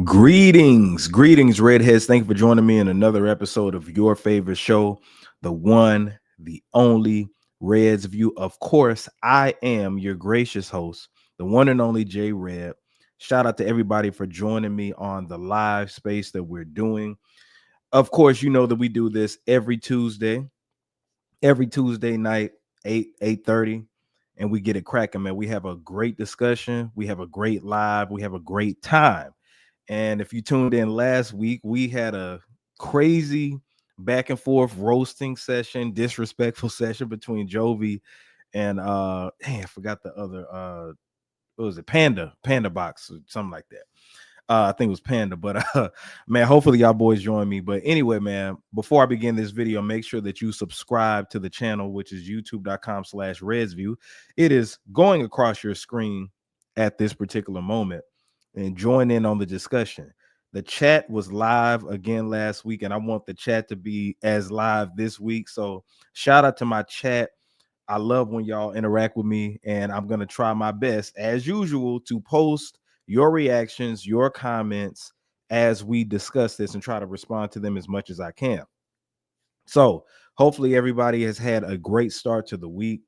Greetings, redheads. Thank you for joining me in another episode of your favorite show, the one, the only Red's View. Of course, I am your gracious host, the one and only J Red. Shout out to everybody for joining me on the live space that we're doing. Of course, you know that we do this every Tuesday night, 8:30, and we get it cracking, man. We have a great discussion, we have a great live, we have a great time. And if you tuned in last week, we had a crazy back and forth roasting session, disrespectful session between Jovi and I forgot the other what was it, Panda Box or something like that. I think it was Panda, but man, hopefully y'all boys join me. But anyway, man, before I begin this video, make sure that you subscribe to the channel, which is youtube.com/RedsView. It is going across your screen at this particular moment, and join in on the discussion. The chat was live again last week, and I want the chat to be as live this week. So shout out to my chat. I love when y'all interact with me, and I'm going to try my best, as usual, to post your reactions, your comments as we discuss this and try to respond to them as much as I can. So hopefully everybody has had a great start to the week.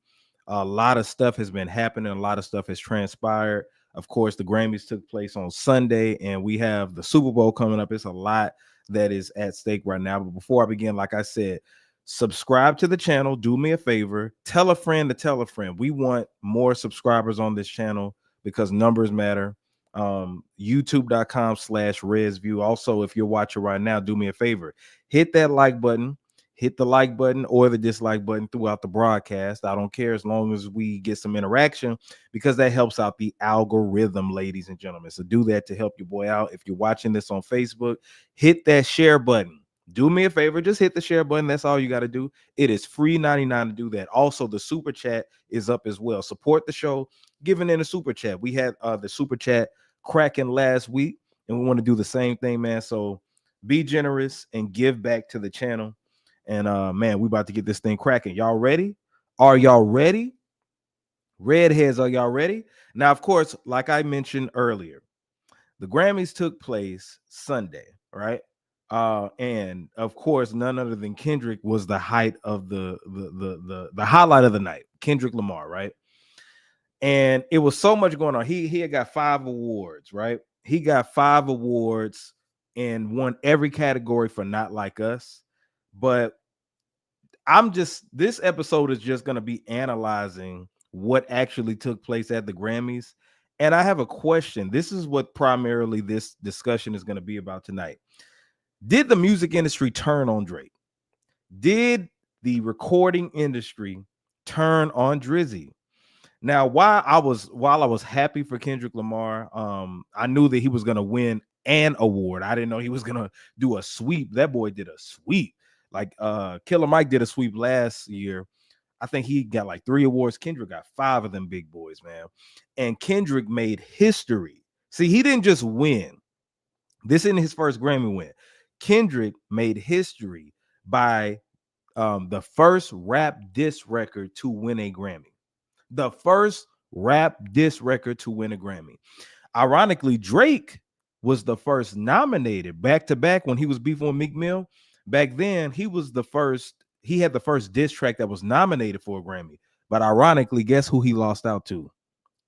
A lot of stuff has been happening. A lot of stuff has transpired. Of course, the Grammys took place on Sunday, and we have the Super Bowl coming up. It's a lot that is at stake right now. But before I begin, like I said, subscribe to the channel. Do me a favor. Tell a friend to tell a friend. We want more subscribers on this channel because numbers matter. youtube.com/RedsView. Also, if you're watching right now, do me a favor. Hit that like button. Hit the like button or the dislike button throughout the broadcast. I don't care as long as we get some interaction because that helps out the algorithm, ladies and gentlemen. So do that to help your boy out. If you're watching this on Facebook, hit that share button. Do me a favor, just hit the share button. That's all you got to do. It is free 99 to do that. Also, the super chat is up as well. Support the show, giving in a super chat. We had the super chat cracking last week, and we want to do the same thing, man. So be generous and give back to the channel. And man, we about to get this thing cracking. Y'all ready? Are y'all ready? Redheads, are y'all ready? Now, of course, like I mentioned earlier, the Grammys took place Sunday, right? And of course, none other than Kendrick was the height of the highlight of the night. Kendrick Lamar, right? And it was so much going on. He had got 5 awards, right? He got 5 awards and won every category for Not Like Us. But this episode is just going to be analyzing what actually took place at the Grammys. And I have a question. This is what primarily this discussion is going to be about tonight. Did the music industry turn on Drake? Did the recording industry turn on Drizzy? Now, while I was happy for Kendrick Lamar, I knew that he was going to win an award. I didn't know he was going to do a sweep. That boy did a sweep. Like Killer Mike did a sweep last year. I think he got like 3 awards. Kendrick got 5 of them big boys, man. And Kendrick made history. See, he didn't just win. This isn't his first Grammy win. Kendrick made history by the first rap diss record to win a Grammy. The first rap diss record to win a Grammy. Ironically, Drake was the first nominated back-to-back when he was beefing with Meek Mill. Back then, he had the first diss track that was nominated for a Grammy. But ironically, guess who he lost out to?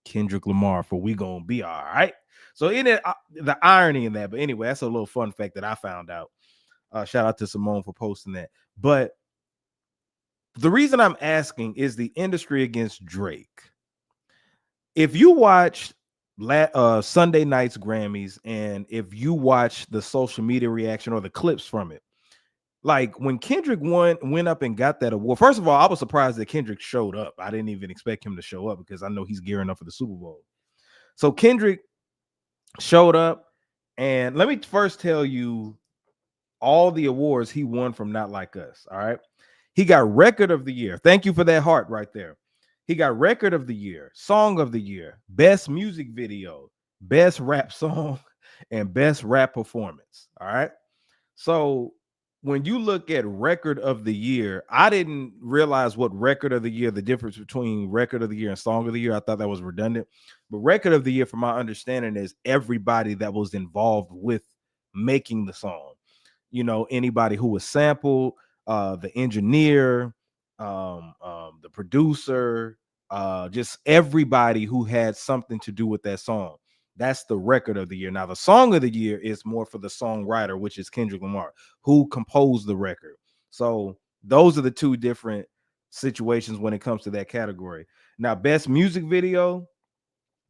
Kendrick Lamar for We Gonna Be All Right. So in it, the irony in that. But anyway, that's a little fun fact that I found out. Shout out to Simone for posting that. But the reason I'm asking is the industry against Drake. If you watch Sunday night's Grammys, and if you watch the social media reaction or the clips from it, like when Kendrick went up and got that award, first of all, I was surprised that Kendrick showed up. I didn't even expect him to show up because I know he's gearing up for the Super Bowl. So Kendrick showed up, and let me first tell you all the awards he won from Not Like Us. All right. He got Record of the Year. Thank you for that heart right there. He got Record of the Year, Song of the Year, Best Music Video, Best Rap Song, and Best Rap Performance. All right. So when you look at Record of the Year, I didn't realize what Record of the Year, the difference between Record of the Year and Song of the Year. I thought that was redundant. But record of the year, from my understanding, is everybody that was involved with making the song. You know, anybody who was sampled, the engineer, the producer, just everybody who had something to do with that song. That's the record of the year. Now, the song of the year is more for the songwriter, which is Kendrick Lamar, who composed the record. So those are the two different situations when it comes to that category. Now, best music video,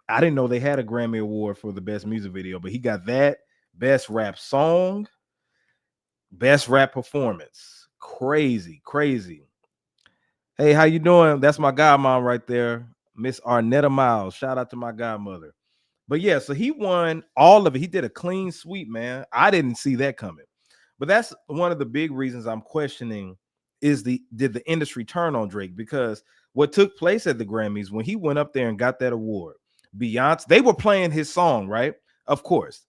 I didn't know they had a Grammy Award for the best music video, but he got that. Best rap song, best rap performance. Crazy, crazy. Hey, how you doing? That's my godmom right there, Miss Arnetta Miles. Shout out to my godmother. But yeah, so he won all of it. He did a clean sweep, man. I didn't see that coming. But that's one of the big reasons I'm questioning is did the industry turn on Drake? Because what took place at the Grammys when he went up there and got that award, Beyonce, they were playing his song, right? Of course.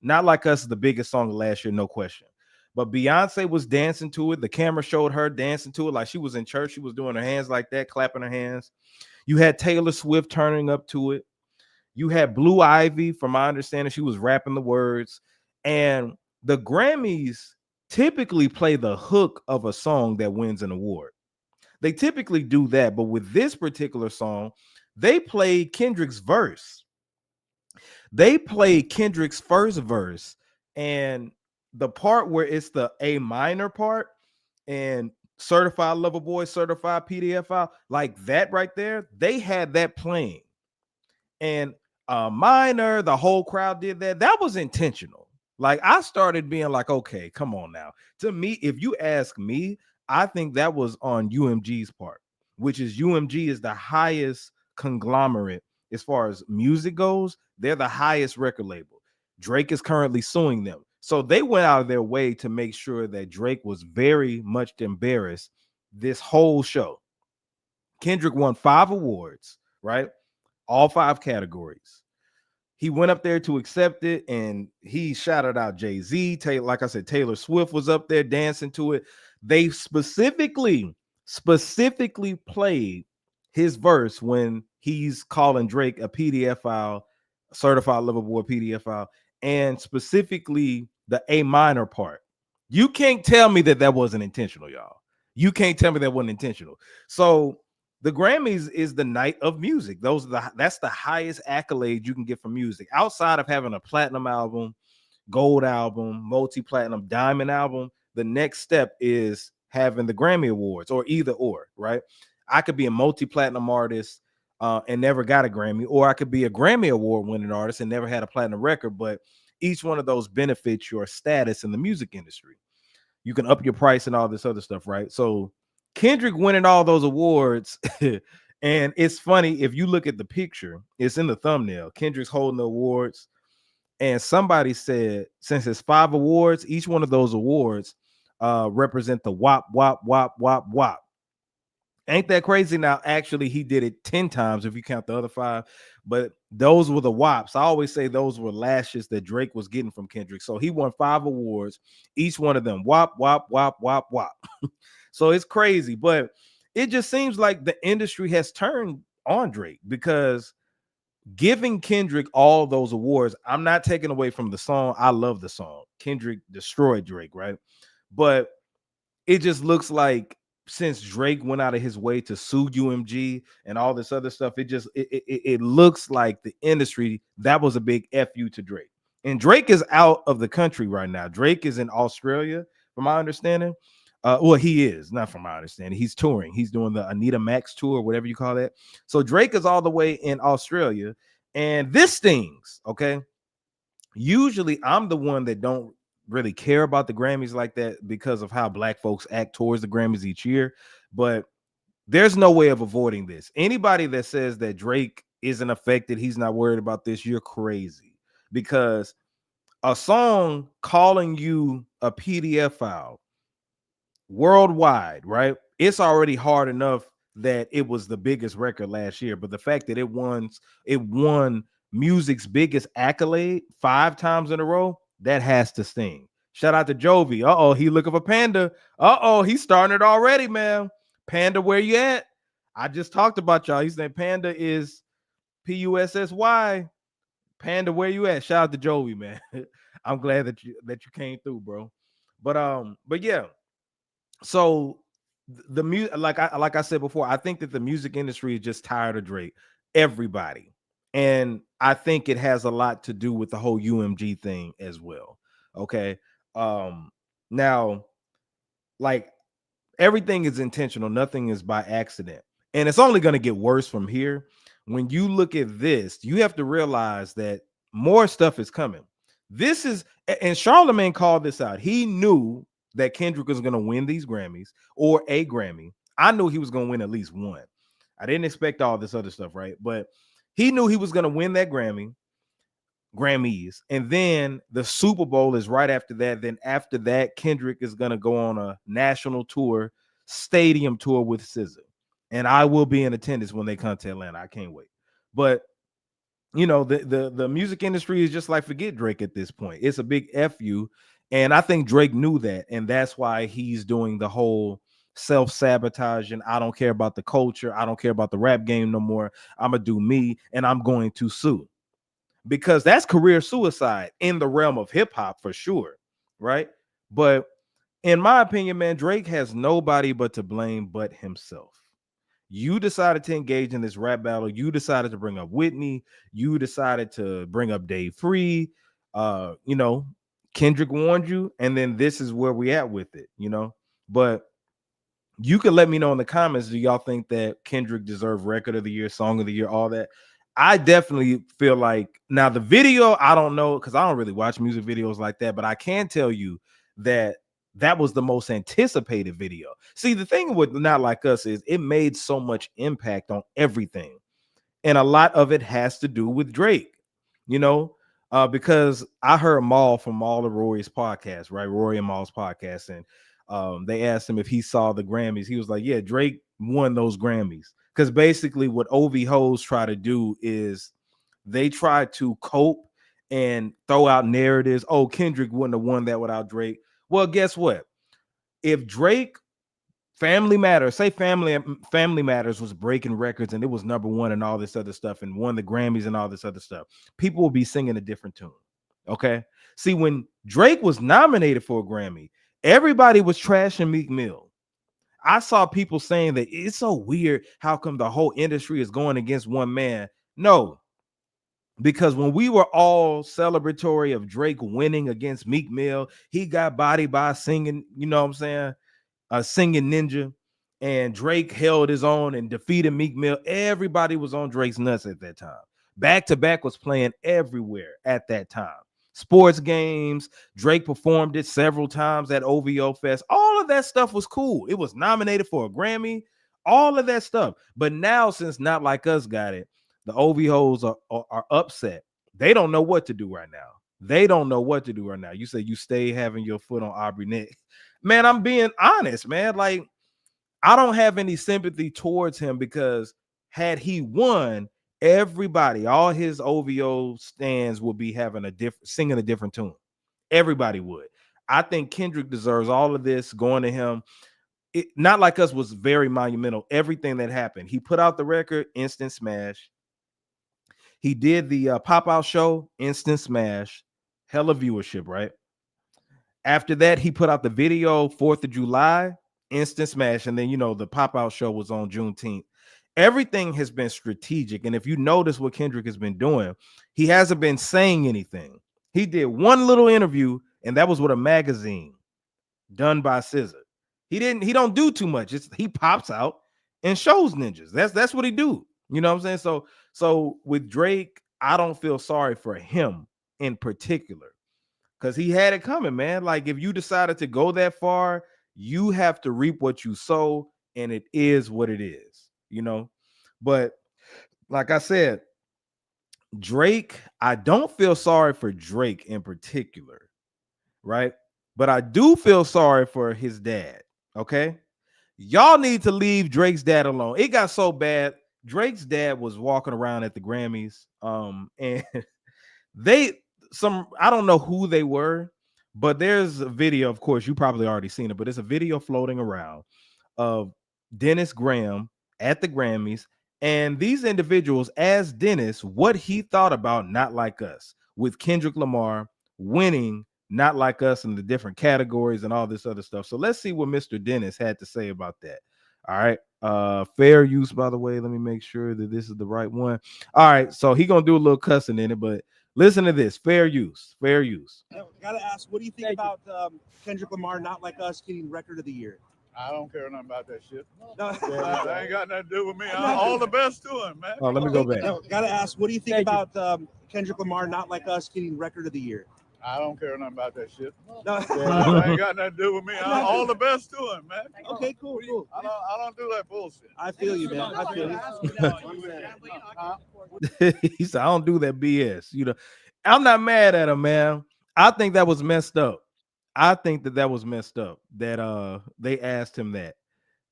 Not Like Us is the biggest song of last year, no question. But Beyonce was dancing to it. The camera showed her dancing to it like she was in church. She was doing her hands like that, clapping her hands. You had Taylor Swift turning up to it. You had Blue Ivy, from my understanding, she was rapping the words. And the Grammys typically play the hook of a song that wins an award. They typically do that. But with this particular song, they played Kendrick's verse. They played Kendrick's first verse, and the part where it's the A minor part and certified lover boy, certified PDF file, like that right there, they had that playing. And minor, the whole crowd did that. That was intentional. Like I started being like, okay, come on now. To me, if you ask me, I think that was on UMG's part, which is UMG is the highest conglomerate as far as music goes. They're the highest record label. Drake is currently suing them. So they went out of their way to make sure that Drake was very much embarrassed this whole show. Kendrick won 5 awards, right? All 5 categories. He went up there to accept it and he shouted out Jay-Z. Like I said, Taylor Swift was up there dancing to it. They specifically played his verse when he's calling Drake a PDF file, certified lover boy PDF file, and specifically the A minor part. You can't tell me that wasn't intentional, y'all. You can't tell me that wasn't intentional. So the Grammys is the night of music. That's the highest accolade you can get from music. Outside of having a platinum album, gold album, multi-platinum, diamond album, the next step is having the Grammy Awards, or either or, right? I could be a multi-platinum artist and never got a Grammy, or I could be a Grammy Award winning artist and never had a platinum record, but each one of those benefits your status in the music industry. You can up your price and all this other stuff, right? So Kendrick winning all those awards, and it's funny if you look at the picture, it's in the thumbnail. Kendrick's holding the awards, and somebody said since it's 5 awards, each one of those awards represent the WAP, WAP, WAP, WAP, WAP. Ain't that crazy? Now, actually, he did it 10 times if you count the other 5, but those were the WAPs. I always say those were lashes that Drake was getting from Kendrick. So he won 5 awards, each one of them WAP, WAP, WAP, WAP, WAP. So it's crazy, but it just seems like the industry has turned on Drake because giving Kendrick all those awards, I'm not taking away from the song. I love the song. Kendrick destroyed Drake, right? But it just looks like since Drake went out of his way to sue UMG and all this other stuff, it looks like the industry, that was a big FU to Drake. And Drake is out of the country right now. Drake is in Australia, from my understanding. Well, he is, not from my understanding. He's touring. He's doing the Anita Max tour, whatever you call that. So Drake is all the way in Australia, and this stings, okay? Usually I'm the one that don't really care about the Grammys like that because of how Black folks act towards the Grammys each year, but there's no way of avoiding this. Anybody that says that Drake isn't affected, he's not worried about this, you're crazy, because a song calling you a PDF file worldwide, right? It's already hard enough that it was the biggest record last year, but the fact that it won music's biggest accolade 5 times in a row, that has to sting. Shout out to Jovi. He looking for Panda. He's starting it already, man. Panda, where you at? I just talked about y'all. He said Panda is PUSSY. Panda, where you at? Shout out to Joey, man. I'm glad that you came through, bro. But yeah. So the music, like I said before, I think that the music industry is just tired of Drake. Everybody, and I think it has a lot to do with the whole UMG thing as well. Okay, now, like, everything is intentional, nothing is by accident, and it's only going to get worse from here. When you look at this, you have to realize that more stuff is coming. This is, and Charlemagne called this out. He knew that Kendrick was going to win these Grammys, or a Grammy. I knew he was going to win at least one. I didn't expect all this other stuff, right? But he knew he was going to win that Grammys, and then the Super Bowl is right after that. Then after that, Kendrick is gonna go on a national tour, stadium tour with SZA, and I will be in attendance when they come to Atlanta. I can't wait. But the music industry is just like, forget Drake at this point. It's a big fu, and I think Drake knew that, and that's why he's doing the whole self-sabotage. And I don't care about the culture. I don't care about the rap game no more. I'm gonna do me, and I'm going to sue, because that's career suicide in the realm of hip hop for sure, right? But in my opinion, man, Drake has nobody but to blame but himself. You decided to engage in this rap battle. You decided to bring up Whitney. You decided to bring up Dave Free. Kendrick warned you, and then this is where we at with it. But you can let me know in the comments, do y'all think that Kendrick deserved record of the year, song of the year, all that? I definitely feel like, now the video, I don't know, because I don't really watch music videos like that, but I can tell you that that was the most anticipated video. See, the thing with Not Like Us is it made so much impact on everything, and a lot of it has to do with Drake, because I heard Maul from all of Rory's podcasts, right? Rory and Maul's podcast, and they asked him if he saw the Grammys. He was like, yeah, Drake won those Grammys. Because basically what OV hoes try to do is they try to cope and throw out narratives. Oh, Kendrick wouldn't have won that without Drake. Well, guess what? If Drake, Family Matters, say Family Matters was breaking records and it was number one and all this other stuff and won the Grammys and all this other stuff, people will be singing a different tune. Okay. See, when Drake was nominated for a Grammy, everybody was trashing Meek Mill. I saw people saying that it's so weird. How come the whole industry is going against one man? No, because when we were all celebratory of Drake winning against Meek Mill, he got bodied by singing, you know what I'm saying? Singing Ninja, and Drake held his own and defeated Meek Mill. Everybody was on Drake's nuts at that time. Back to Back was playing everywhere at that time. Sports games, Drake performed it several times at OVO Fest. All of that stuff was cool. It was nominated for a Grammy, all of that stuff. But now, since Not Like Us got it, the OVOs are upset. They don't know what to do right now. They don't know what to do right now. You say you stay having your foot on Aubrey neck. Man, I'm being honest, man. Like, I don't have any sympathy towards him, because had he won, everybody, all his OVO stands would be having singing a different tune. Everybody would. I think Kendrick deserves all of this going to him. Not Like Us was very monumental. Everything that happened. He put out the record, instant smash. He did the pop-out show, instant smash, hella viewership, right? After that, he put out the video, 4th of July, instant smash. And then, the pop-out show was on Juneteenth. Everything has been strategic. And if you notice what Kendrick has been doing, he hasn't been saying anything. He did one little interview, and that was with a magazine done by SZA. He don't do too much. He pops out and shows ninjas. That's what he do. You know what I'm saying? So with Drake, I don't feel sorry for him in particular, because he had it coming, man. Like, if you decided to go that far, you have to reap what you sow, and it is what it is, But like I said, Drake, I don't feel sorry for Drake in particular, right? But I do feel sorry for his dad, okay? Y'all need to leave Drake's dad alone. It got so bad. Drake's dad was walking around at the Grammys, and I don't know who they were, but there's a video, of course, you probably already seen it, but it's a video floating around of Dennis Graham at the Grammys And these individuals asked Dennis what he thought about Not Like Us, with Kendrick Lamar winning Not Like Us in the different categories and all this other stuff. So let's see what Mr. Dennis had to say about that. All right. Fair use, by the way. Let me make sure that this is the right one. All right. So he gonna do a little cussing in it, but listen to this. Fair use. Fair use. Gotta ask, what do you think about Kendrick Lamar Not Like Us getting Record of the Year? I don't care nothing about that shit. No. That ain't got nothing to do with me. All the best to him, man. Oh, let me go back. Gotta ask, what do you think about Kendrick Lamar Not Like Us getting Record of the Year? I don't care nothing about that shit. No. That ain't got nothing to do with me. All the best to him, man. Okay, cool. I don't do that bullshit. I feel you, man. I feel you. He said, I don't do that BS. You know, I'm not mad at him, man. I think that was messed up. I think that was messed up that they asked him that.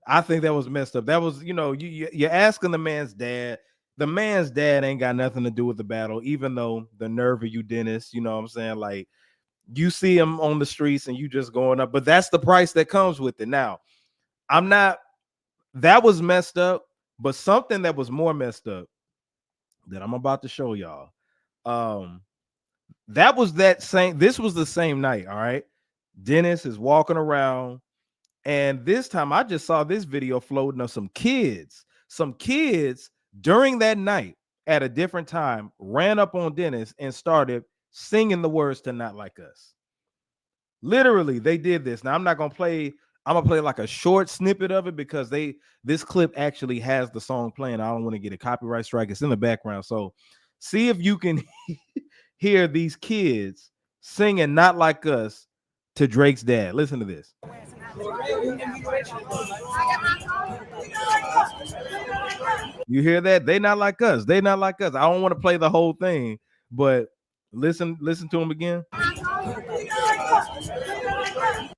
I think that was messed up. That was, you know, you're asking the man's dad. The man's dad ain't got nothing to do with the battle, even though the nerve of you, Dennis, you know what I'm saying? Like, you see him on the streets and you just going up, but that's the price that comes with it. Now, that was messed up, but something that was more messed up that I'm about to show y'all. This was the same night, all right? Dennis is walking around, and this time I just saw this video floating of some kids during that night at a different time ran up on Dennis and started singing the words to Not Like Us. Literally, they did this. Now I'm gonna play like a short snippet of it because this clip actually has the song playing. I don't want to get a copyright strike. It's in the background. So see if you can hear these kids singing Not Like Us to Drake's dad. Listen to this. You hear that? They not like us. They not like us. I don't want to play the whole thing, but listen to him again.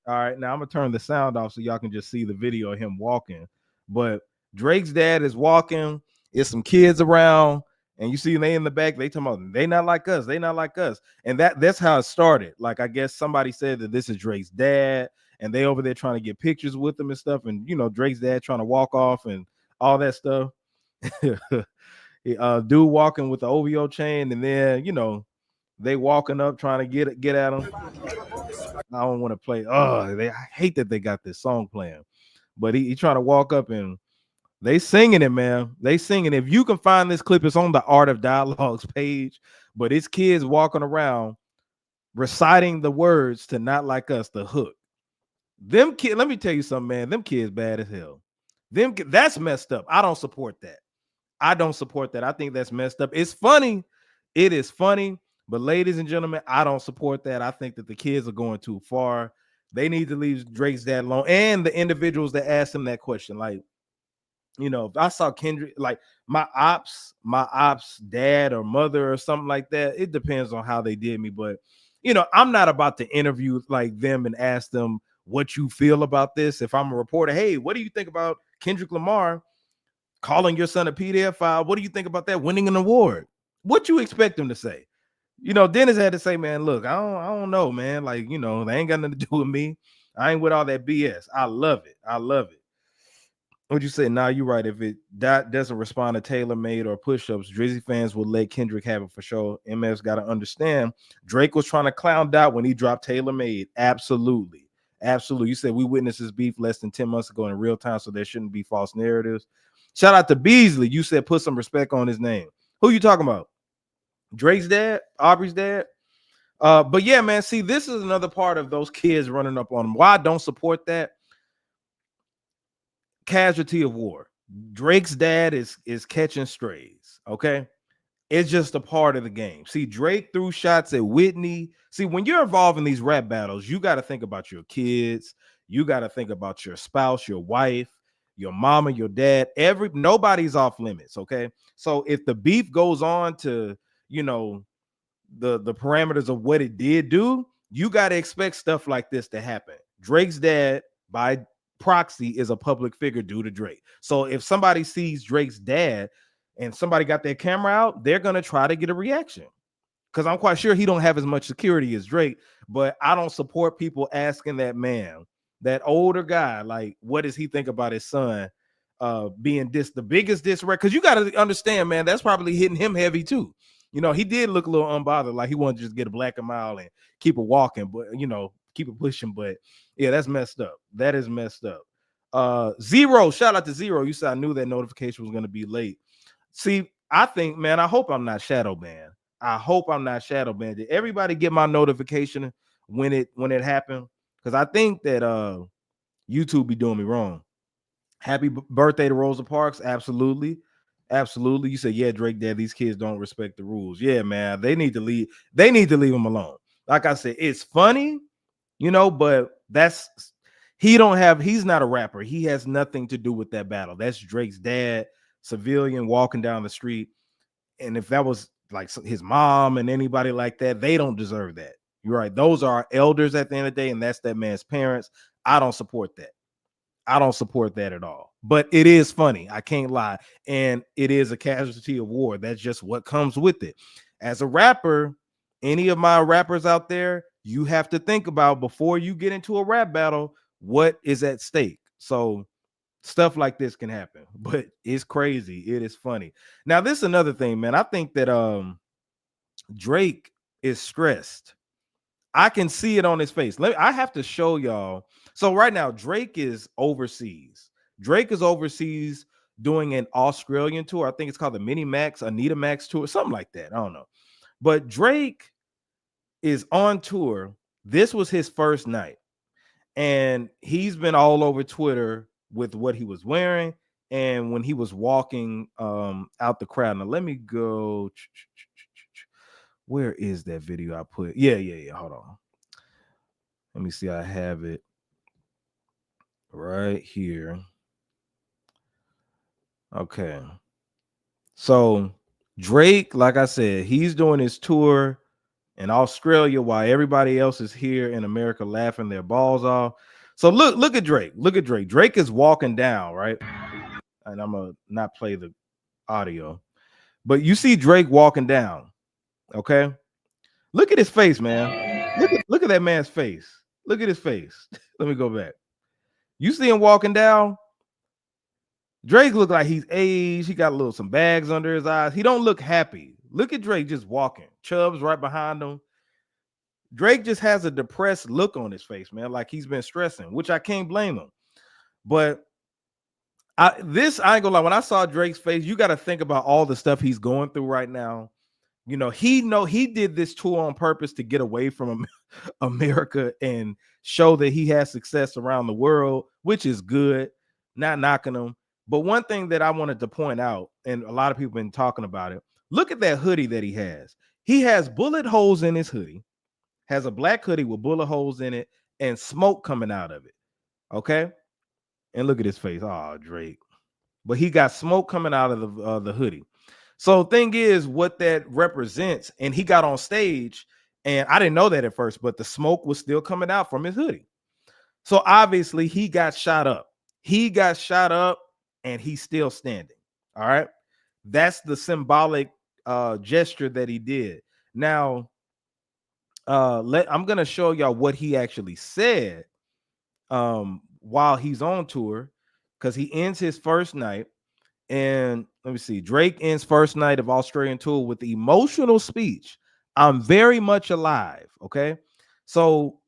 All right, now I'm gonna turn the sound off so y'all can just see the video of him walking. But Drake's dad is walking. There's some kids around, and you see they in the back. They talking about they not like us. They not like us. And that's how it started. Like, I guess somebody said that this is Drake's dad, and they over there trying to get pictures with him and stuff. And you know, Drake's dad trying to walk off and all that stuff. Dude walking with the OVO chain, and then you know they walking up trying to get at him. I don't want to play. I hate that they got this song playing, but he trying to walk up and they singing it, man. They singing. If you can find this clip, it's on the Art of Dialogues page. But it's kids walking around reciting the words to Not Like Us, the hook. Them kids. Let me tell you something, man. Them kids bad as hell. That's messed up. I don't support that. I don't support that. I think that's messed up. It's funny. It is funny. But ladies and gentlemen, I don't support that. I think that the kids are going too far. They need to leave Drake's dad alone. And the individuals that asked him that question, like, you know, if I saw Kendrick, like my ops dad or mother or something like that, it depends on how they did me. But, you know, I'm not about to interview like them and ask them what you feel about this. If I'm a reporter, hey, what do you think about Kendrick Lamar calling your son a pedophile? What do you think about that winning an award? What you expect them to say? You know, Dennis had to say, man, look, I don't know, man. Like, you know, they ain't got nothing to do with me. I ain't with all that BS. I love it. I love it. What'd you say? Nah, you're right. If it doesn't respond to tailor-made or push-ups, Drizzy fans will let Kendrick have it for sure. MF's got to understand. Drake was trying to clown Dot when he dropped tailor-made. Absolutely. Absolutely. You said we witnessed this beef less than 10 months ago in real time, so there shouldn't be false narratives. Shout out to Beasley. You said put some respect on his name. Who you talking about? Drake's dad? Aubrey's dad? But yeah, man, see, this is another part of those kids running up on him. Why I don't support that? Casualty of war. Drake's dad is catching strays. Okay, it's just a part of the game. See, Drake threw shots at Whitney. See, when you're involved in these rap battles, you got to think about your kids. You got to think about your spouse, your wife, your mama, your dad. Nobody's off limits. Okay, so if the beef goes on to, you know, the parameters of what it did do, you got to expect stuff like this to happen. Drake's dad, by proxy, is a public figure due to Drake. So if somebody sees Drake's dad and somebody got their camera out, they're going to try to get a reaction, because I'm quite sure he don't have as much security as Drake. But I don't support people asking that man, that older guy, like, what does he think about his son being the biggest diss record. Because you got to understand, man, that's probably hitting him heavy too. You know, he did look a little unbothered, like he wanted to just get a black and mile and keep it walking, but you know, keep it pushing. But yeah, that's messed up. That is messed up. Zero, shout out to Zero. You said I knew that notification was going to be late. See, I think, man, I hope I'm not shadow banned. I hope I'm not shadow banned. Did everybody get my notification when it happened? Because I think that YouTube be doing me wrong. Happy birthday to Rosa Parks. Absolutely. Absolutely. You said, yeah, Drake, Dad, these kids don't respect the rules. Yeah, man. They need to leave. They need to leave them alone. Like I said, it's funny, you know, but he's not a rapper. He has nothing to do with that battle. That's Drake's dad, civilian walking down the street. And if that was like his mom and anybody like that, they don't deserve that. You're right. Those are elders at the end of the day, and that's that man's parents. I don't support that. I don't support that at all. But it is funny. I can't lie. And it is a casualty of war. That's just what comes with it. As a rapper, any of my rappers out there, you have to think about before you get into a rap battle, what is at stake. So stuff like this can happen, but it's crazy. It is funny. Now, this is another thing, man. I think that Drake is stressed. I can see it on his face. I have to show y'all. So right now, Drake is overseas. Drake is overseas doing an Australian tour. I think it's called the Mini Max, Anita Max tour, something like that. I don't know. But Drake is on tour. This was his first night. And he's been all over Twitter with what he was wearing and when he was walking out the crowd. Now, let me go. Where is that video I put? Yeah. Hold on. Let me see. I have it right here. Okay. So Drake, like I said, he's doing his tour in Australia while everybody else is here in America laughing their balls off. So look at Drake. Look at Drake. Drake is walking down, right? And I'm gonna not play the audio, but you see Drake walking down. Okay. Look at his face, man. Look at that man's face. Look at his face. Let me go back. You see him walking down. Drake look like he's aged. He got some bags under his eyes. He don't look happy. Look at Drake just walking. Chubb's right behind him. Drake just has a depressed look on his face, man, like he's been stressing, which I can't blame him. But I ain't gonna lie. When I saw Drake's face, you got to think about all the stuff he's going through right now. You know, he did this tour on purpose to get away from America and show that he has success around the world, which is good. Not knocking him. But one thing that I wanted to point out, and a lot of people have been talking about it, look at that hoodie that he has. He has bullet holes in his hoodie, has a black hoodie with bullet holes in it and smoke coming out of it. Okay. And look at his face. Oh, Drake. But he got smoke coming out of the hoodie. So thing is what that represents. And he got on stage and I didn't know that at first, but the smoke was still coming out from his hoodie. So obviously he got shot up. He got shot up and he's still standing. All right. That's the symbolic gesture that he did. Now, I'm going to show y'all what he actually said while he's on tour, because he ends his first night. And let me see. Drake ends first night of Australian tour with the emotional speech. I'm very much alive. Okay. So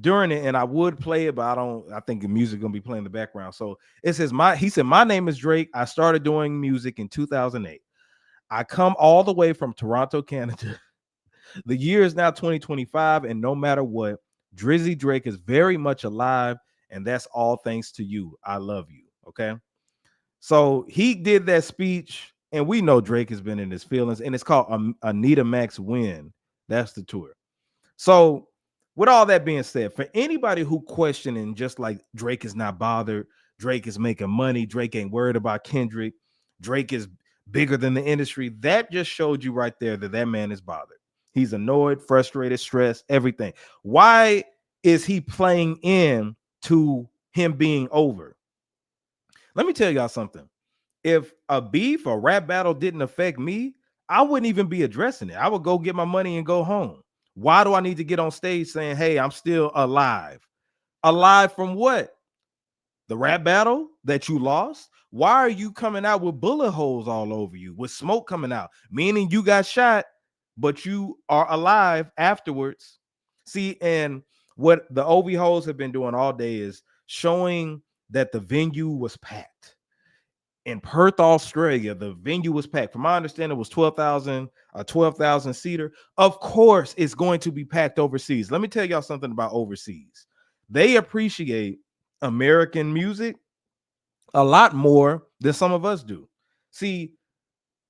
during it, and I would play it, but I think the music gonna be playing in the background. So it says he said, my name is Drake. I started doing music in 2008. I come all the way from Toronto, Canada. The year is now 2025, and no matter what, Drizzy Drake is very much alive, and that's all thanks to you. I love you. Okay. So he did that speech, and we know Drake has been in his feelings, and it's called Anita Max Win. That's the tour. So with all that being said, for anybody who questioning just like Drake is not bothered, Drake is making money, Drake ain't worried about Kendrick, Drake is bigger than the industry, that just showed you right there that man is bothered. He's annoyed, frustrated, stressed, everything. Why is he playing in to him being over? Let me tell y'all something. If a beef or rap battle didn't affect me, I wouldn't even be addressing it. I would go get my money and go home. Why do I need to get on stage saying, hey, I'm still alive? Alive from what? The rap battle that you lost? Why are you coming out with bullet holes all over you, with smoke coming out, meaning you got shot, but you are alive afterwards? See, and what the OV hoes have been doing all day is showing that the venue was packed. In Perth, Australia, the venue was packed. From my understanding, it was 12,000, a 12,000 seater. Of course, it's going to be packed overseas. Let me tell y'all something about overseas. They appreciate American music a lot more than some of us do. See,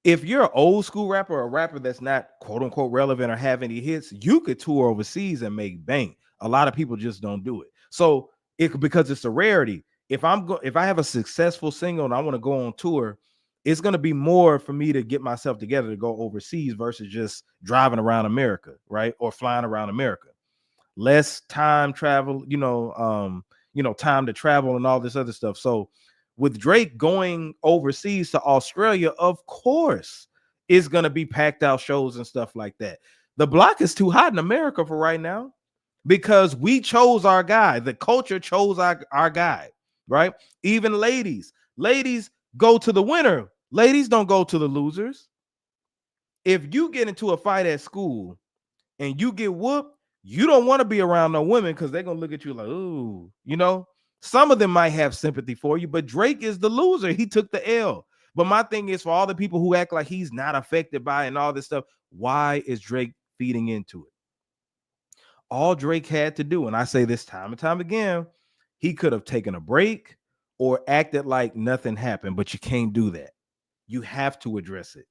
if you're an old school rapper or a rapper that's not quote unquote relevant or have any hits, you could tour overseas and make bank. A lot of people just don't do it. So because it's a rarity. If I have a successful single and I want to go on tour, it's going to be more for me to get myself together to go overseas versus just driving around America, right? Or flying around America. Less time travel, time to travel and all this other stuff. So with Drake going overseas to Australia, of course, it's going to be packed out shows and stuff like that. The block is too hot in America for right now because we chose our guy. The culture chose our guy, right? Even ladies go to the winner. Ladies don't go to the losers. If you get into a fight at school and you get whooped, you don't want to be around no women because they're going to look at you like, ooh, some of them might have sympathy for you, but Drake is the loser. He took the L. But my thing is, for all the people who act like he's not affected by it and all this stuff, why is Drake feeding into it? All Drake had to do, and I say this time and time again, he could have taken a break or acted like nothing happened, but you can't do that. You have to address it.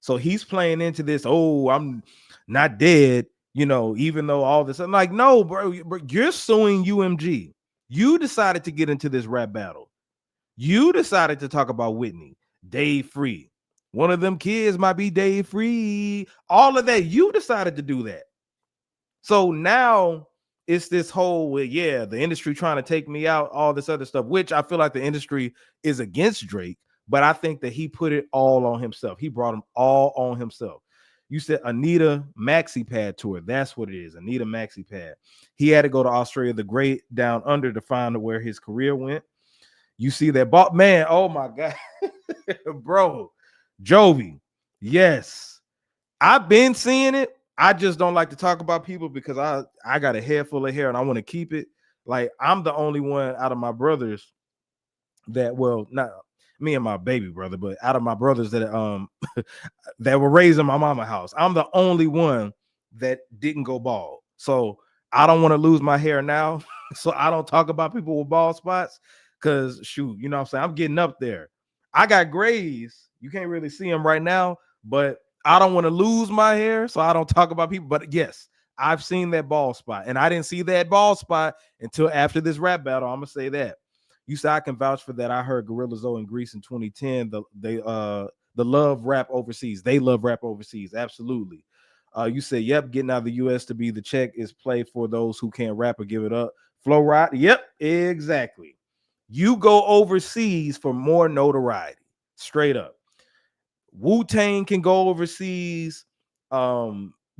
So he's playing into this, oh, I'm not dead, even though all this, I'm like, no, bro, you're suing UMG. You decided to get into this rap battle. You decided to talk about Whitney, Dave Free. One of them kids might be Dave Free. All of that. You decided to do that. So now it's this whole, the industry trying to take me out, all this other stuff, which I feel like the industry is against Drake, but I think that he put it all on himself. He brought them all on himself. You said Anita Maxi Pad tour. That's what it is. Anita Maxi Pad. He had to go to Australia, the great down under, to find where his career went. You see that ball, man. Oh my God, bro. Jovi. Yes. I've been seeing it. I just don't like to talk about people because I got a head full of hair and I want to keep it. Like, I'm the only one out of my brothers that, well, not me and my baby brother, but out of my brothers that that were raised in my mama's house, I'm the only one that didn't go bald. So I don't want to lose my hair now. So I don't talk about people with bald spots because shoot, you know what I'm saying? I'm getting up there. I got grays. You can't really see them right now, but I don't want to lose my hair, so I don't talk about people. But yes, I've seen that bald spot, and I didn't see that bald spot until after this rap battle. I'm gonna say that. You said I can vouch for that. I heard Gorilla Zoe in Greece in 2010. The love rap overseas. They love rap overseas. Absolutely. You said, yep, getting out of the US to be the check is play for those who can't rap or give it up. Flow Ride. Yep, exactly. You go overseas for more notoriety. Straight up. Wu-Tang can go overseas.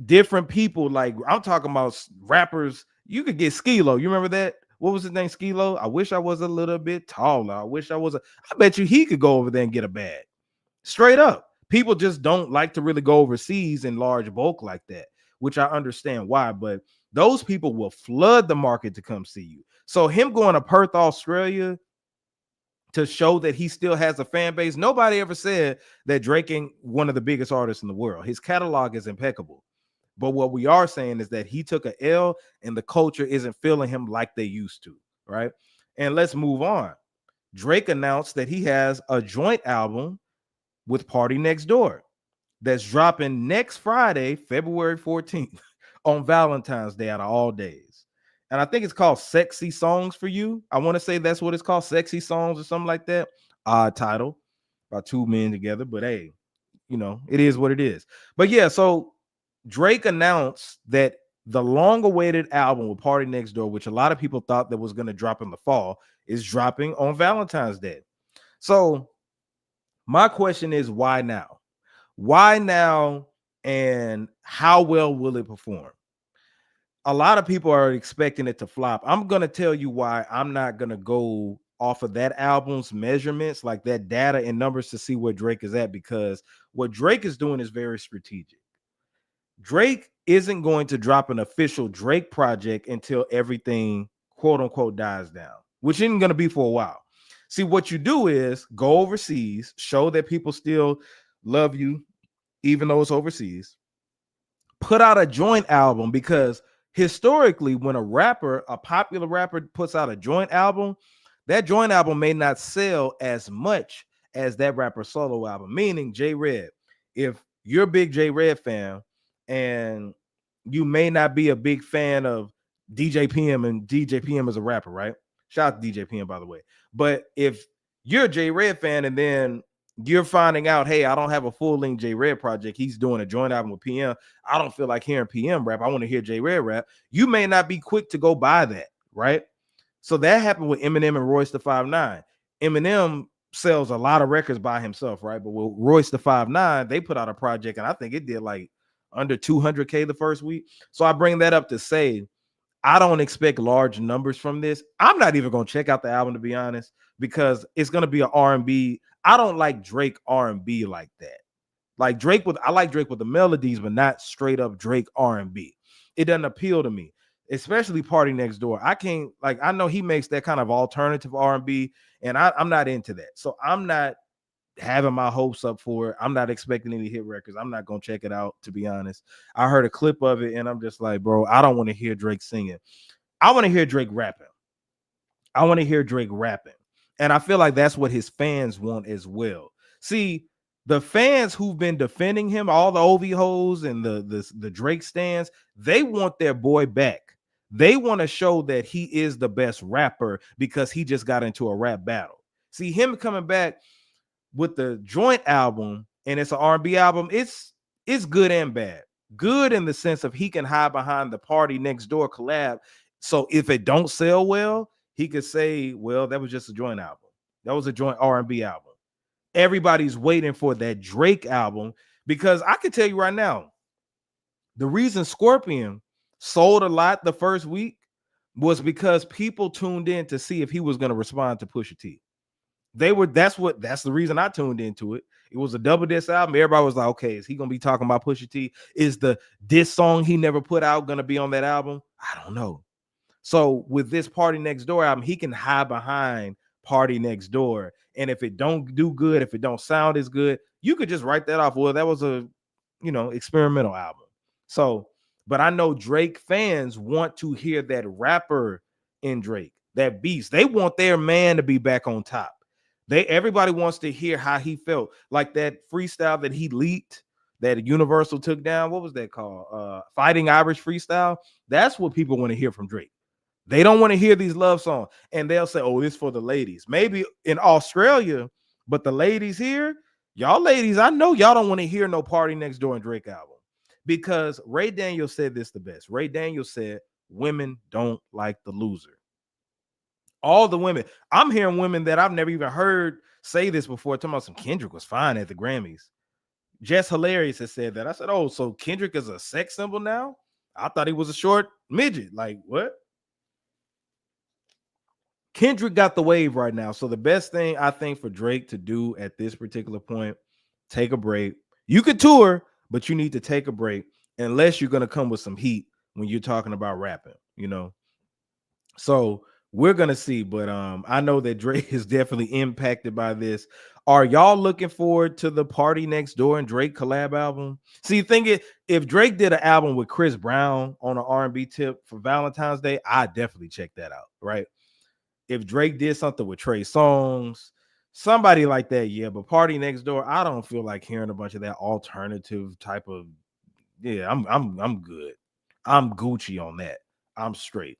Different people, like I'm talking about rappers. You could get Skilo. You remember that? What was his name? Skilo. I wish I was a little bit taller. I bet you he could go over there and get a bag. Straight up. People just don't like to really go overseas in large bulk like that, which I understand why, but those people will flood the market to come see you. So him going to Perth, Australia to show that he still has a fan base. Nobody ever said that Drake ain't one of the biggest artists in the world. His catalog is impeccable. But what we are saying is that he took an L and the culture isn't feeling him like they used to, right? And let's move on. Drake announced that he has a joint album with Party Next Door that's dropping next Friday, February 14th, on Valentine's Day out of all days. And I think it's called Sexy Songs for You. I want to say that's what it's called, Sexy Songs or something like that. Odd title by two men together, but hey, it is what it is. But yeah, so Drake announced that the long-awaited album with Party Next Door, which a lot of people thought that was going to drop in the fall, is dropping on Valentine's Day. So my question is, why now? Why now, and how well will it perform? A lot of people are expecting it to flop. I'm going to tell you why I'm not going to go off of that album's measurements, like that data and numbers, to see where Drake is at, because what Drake is doing is very strategic. Drake isn't going to drop an official Drake project until everything quote unquote dies down, which isn't going to be for a while. See, what you do is go overseas, show that people still love you, even though it's overseas. Put out a joint album, because historically, when a popular rapper puts out a joint album, that joint album may not sell as much as that rapper's solo album. Meaning, J Red, if you're a big J Red fan and you may not be a big fan of DJ PM, and DJ PM is a rapper, right? Shout out to DJ PM, by the way. But if you're a J Red fan and then you're finding out, hey, I don't have a full-length J Red project, he's doing a joint album with PM, I don't feel like hearing PM rap, I want to hear J Red rap, you may not be quick to go buy that, right? So that happened with Eminem and Royce the 5'9". Eminem sells a lot of records by himself, right? But with Royce the 5'9", they put out a project, and I think it did like under 200K the first week. So I bring that up to say, I don't expect large numbers from this. I'm not even going to check out the album, to be honest, because it's going to be an R&B. I don't like Drake R&B like that. Like I like Drake with the melodies, but not straight up Drake R&B. It doesn't appeal to me, especially Party Next Door. I know he makes that kind of alternative R&B, and I'm not into that. So I'm not having my hopes up for it. I'm not expecting any hit records. I'm not gonna check it out, to be honest. I heard a clip of it and I'm just like, bro, I don't want to hear Drake singing. I want to hear Drake rapping. And I feel like that's what his fans want as well. See, the fans who've been defending him, all the OV hoes and the Drake stands, they want their boy back. They want to show that he is the best rapper because he just got into a rap battle. See, him coming back with the joint album, and it's an R&B album, it's good and bad. Good in the sense of he can hide behind the Party Next Door collab. So if it don't sell well, he could say, well, that was just a joint album. That was a joint R&B album. Everybody's waiting for that Drake album, because I can tell you right now, the reason Scorpion sold a lot the first week was because people tuned in to see if he was going to respond to Pusha T. That's the reason I tuned into it. It was a double diss album. Everybody was like, okay, is he gonna be talking about Pusha T? Is the diss song he never put out gonna be on that album? I don't know. So with this Party Next Door album, he can hide behind Party Next Door. And if it don't do good, if it don't sound as good, you could just write that off. Well, that was a experimental album. So, but I know Drake fans want to hear that rapper in Drake, that beast. They want their man to be back on top. Everybody wants to hear how he felt, like that freestyle that he leaked, that Universal took down. What was that called? Fighting Irish freestyle. That's what people want to hear from Drake. They don't want to hear these love songs, and they'll say, "Oh, this for the ladies." Maybe in Australia, but the ladies here, y'all ladies, I know y'all don't want to hear no Party Next Door and Drake album, because Ray Daniels said this the best. Ray Daniels said, "Women don't like the loser." All the women, I'm hearing women that I've never even heard say this before, talking about some Kendrick was fine at the Grammys. Jess Hilarious has said that. I said, oh, so Kendrick is a sex symbol now? I thought he was a short midget. Like, what? Kendrick got the wave right now. So the best thing I think for Drake to do at this particular point, take a break. You could tour, but you need to take a break, unless you're going to come with some heat when you're talking about rapping, So we're gonna see, but I know that Drake is definitely impacted by this. Are y'all looking forward to the Party Next Door and Drake collab album? See, if Drake did an album with Chris Brown on an R&B tip for Valentine's Day, I'd definitely check that out, right? If Drake did something with Trey Songz, somebody like that, yeah. But Party Next Door, I don't feel like hearing a bunch of that alternative type of. Yeah, I'm good. I'm Gucci on that. I'm straight.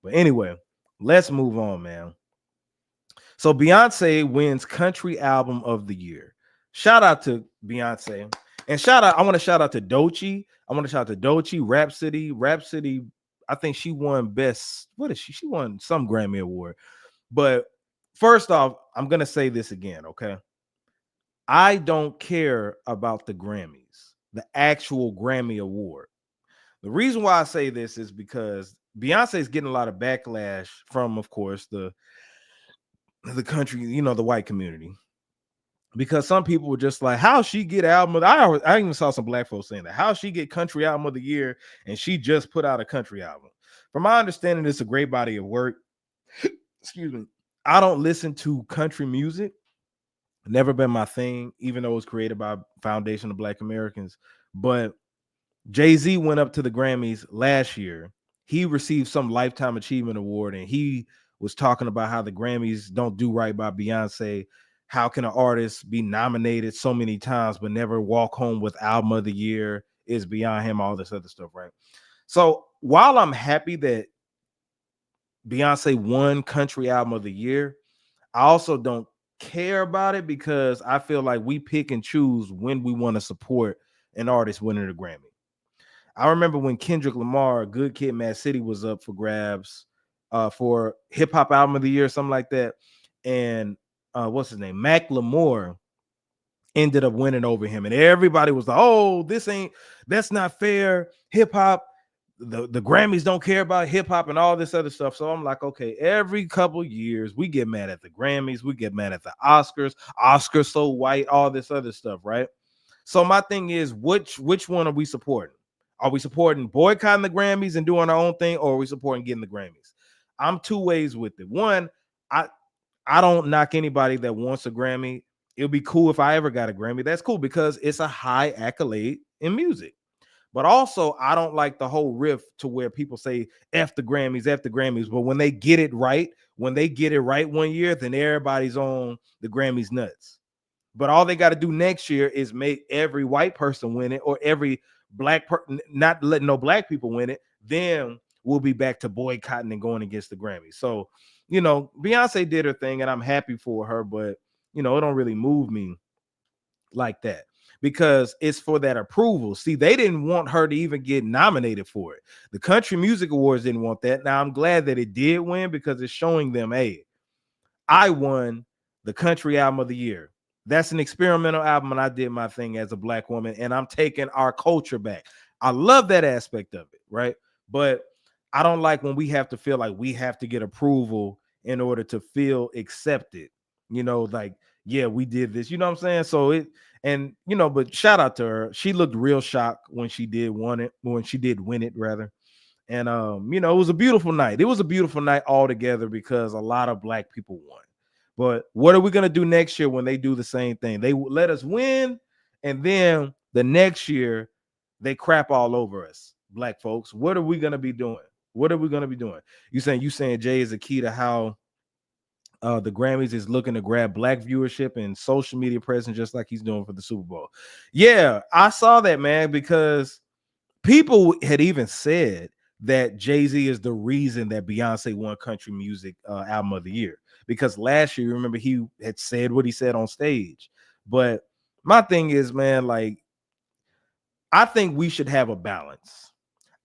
But anyway. Let's move on, man. So Beyonce wins Country Album of the Year. Shout out to Beyonce. And I want to shout out to Doechii. Rhapsody. I think she won best. What is she? She won some Grammy award. But first off, I'm going to say this again, okay? I don't care about the Grammys, the actual Grammy award. The reason why I say this is because Beyonce is getting a lot of backlash from, of course, the the country, you know, the white community. Because some people were just like, how she get album of the, I even saw some black folks saying that. How she get country album of the year and she just put out a country album. From my understanding, it's a great body of work. Excuse me. I don't listen to country music. Never been my thing, even though it was created by Foundation of Black Americans. But Jay-Z went up to the Grammys last year. He received some Lifetime Achievement Award, and he was talking about how the Grammys don't do right by Beyonce. How can an artist be nominated so many times but never walk home with album of the year? Is beyond him, all this other stuff, right? So while I'm happy that Beyonce won country album of the year, I also don't care about it because I feel like we pick and choose when we want to support an artist winning a Grammy. I remember when Kendrick Lamar, Good Kid, Mad City was up for grabs for hip hop album of the year, something like that. And what's his name? Macklemore ended up winning over him. And everybody was like, oh, that's not fair. Hip hop, the Grammys don't care about hip hop and all this other stuff. So I'm like, okay, every couple years we get mad at the Grammys, we get mad at the Oscars so white, all this other stuff, right? So my thing is, which one are we supporting? Are we supporting boycotting the Grammys and doing our own thing, or are we supporting getting the Grammys? I'm two ways with it. One, I don't knock anybody that wants a Grammy. It'll be cool if I ever got a Grammy. That's cool because it's a high accolade in music. But also, I don't like the whole riff to where people say F the Grammys, F the Grammys. But when they get it right, one year, then everybody's on the Grammys nuts. But all they got to do next year is make every white person win it, or every black person, not letting no black people win it. Then we'll be back to boycotting and going against the Grammys. So, you know, Beyonce did her thing and I'm happy for her, but, you know, it don't really move me like that because it's for that approval. See, they didn't want her to even get nominated for it. The Country Music Awards didn't want that. Now, I'm glad that it did win because it's showing them, hey, I won the country album of the year. That's an experimental album, and I did my thing as a black woman, and I'm taking our culture back. I love that aspect of it, right? But I don't like when we have to feel like we have to get approval in order to feel accepted. You know, like, yeah, we did this. You know what I'm saying? But shout out to her. She looked real shocked when she did win it, rather. And it was a beautiful night. It was a beautiful night altogether because a lot of black people won. But what are we going to do next year when they do the same thing? They let us win, and then the next year they crap all over us, black folks. What are we going to be doing? What are we going to be doing? You saying Jay is a key to how the Grammys is looking to grab black viewership and social media presence, just like he's doing for the Super Bowl. Yeah, I saw that, man, because people had even said that Jay-Z is the reason that Beyonce won country music album of the year. Because last year, remember, he had said what he said on stage. But my thing is, man, like, I think we should have a balance.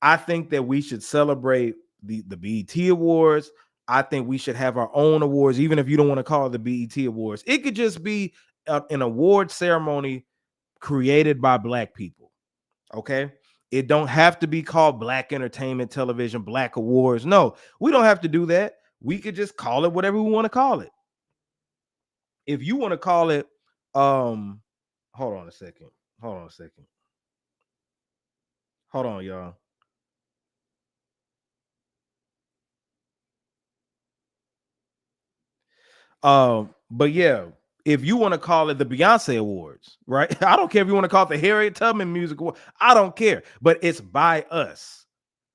I think that we should celebrate the BET Awards. I think we should have our own awards, even if you don't want to call it the BET Awards. It could just be an award ceremony created by black people, okay? It don't have to be called Black Entertainment Television, Black Awards. No, we don't have to do that. We could just call it whatever we want to call it. If you want to call it, hold on a second. Hold on, y'all. But yeah, if you want to call it the Beyonce Awards, right? I don't care if you want to call it the Harriet Tubman Music Award. I don't care, but it's by us.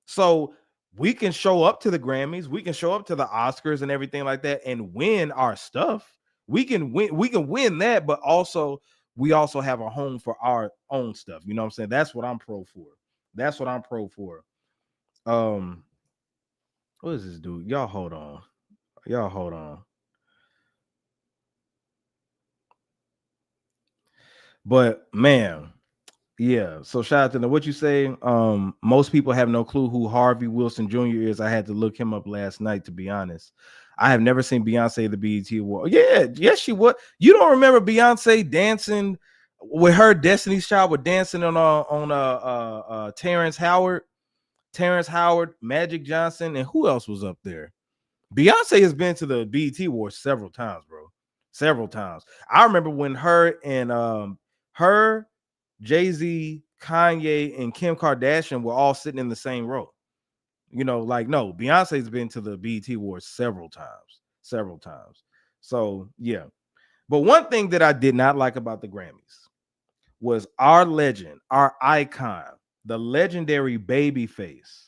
So we can show up to the Grammys, we can show up to the Oscars and everything like that and win our stuff. We can win that, but also we also have a home for our own stuff. You know what I'm saying? That's what I'm pro for. What is this dude? Y'all hold on. But man, yeah. So shout out to them. What you say? Most people have no clue who Harvey Wilson Jr. is. I had to look him up last night, to be honest. I have never seen Beyonce at the BET Award. Yeah, yes, she was. You don't remember Beyonce dancing with her Destiny's Child with dancing on Terrence Howard, Magic Johnson, and who else was up there? Beyonce has been to the BET Awards several times, bro. Several times. I remember when her and her, Jay-Z, Kanye, and Kim Kardashian were all sitting in the same row. You know, like, no, Beyonce's been to the BET Awards several times. Several times. So yeah. But one thing that I did not like about the Grammys was our legend, our icon, the legendary Babyface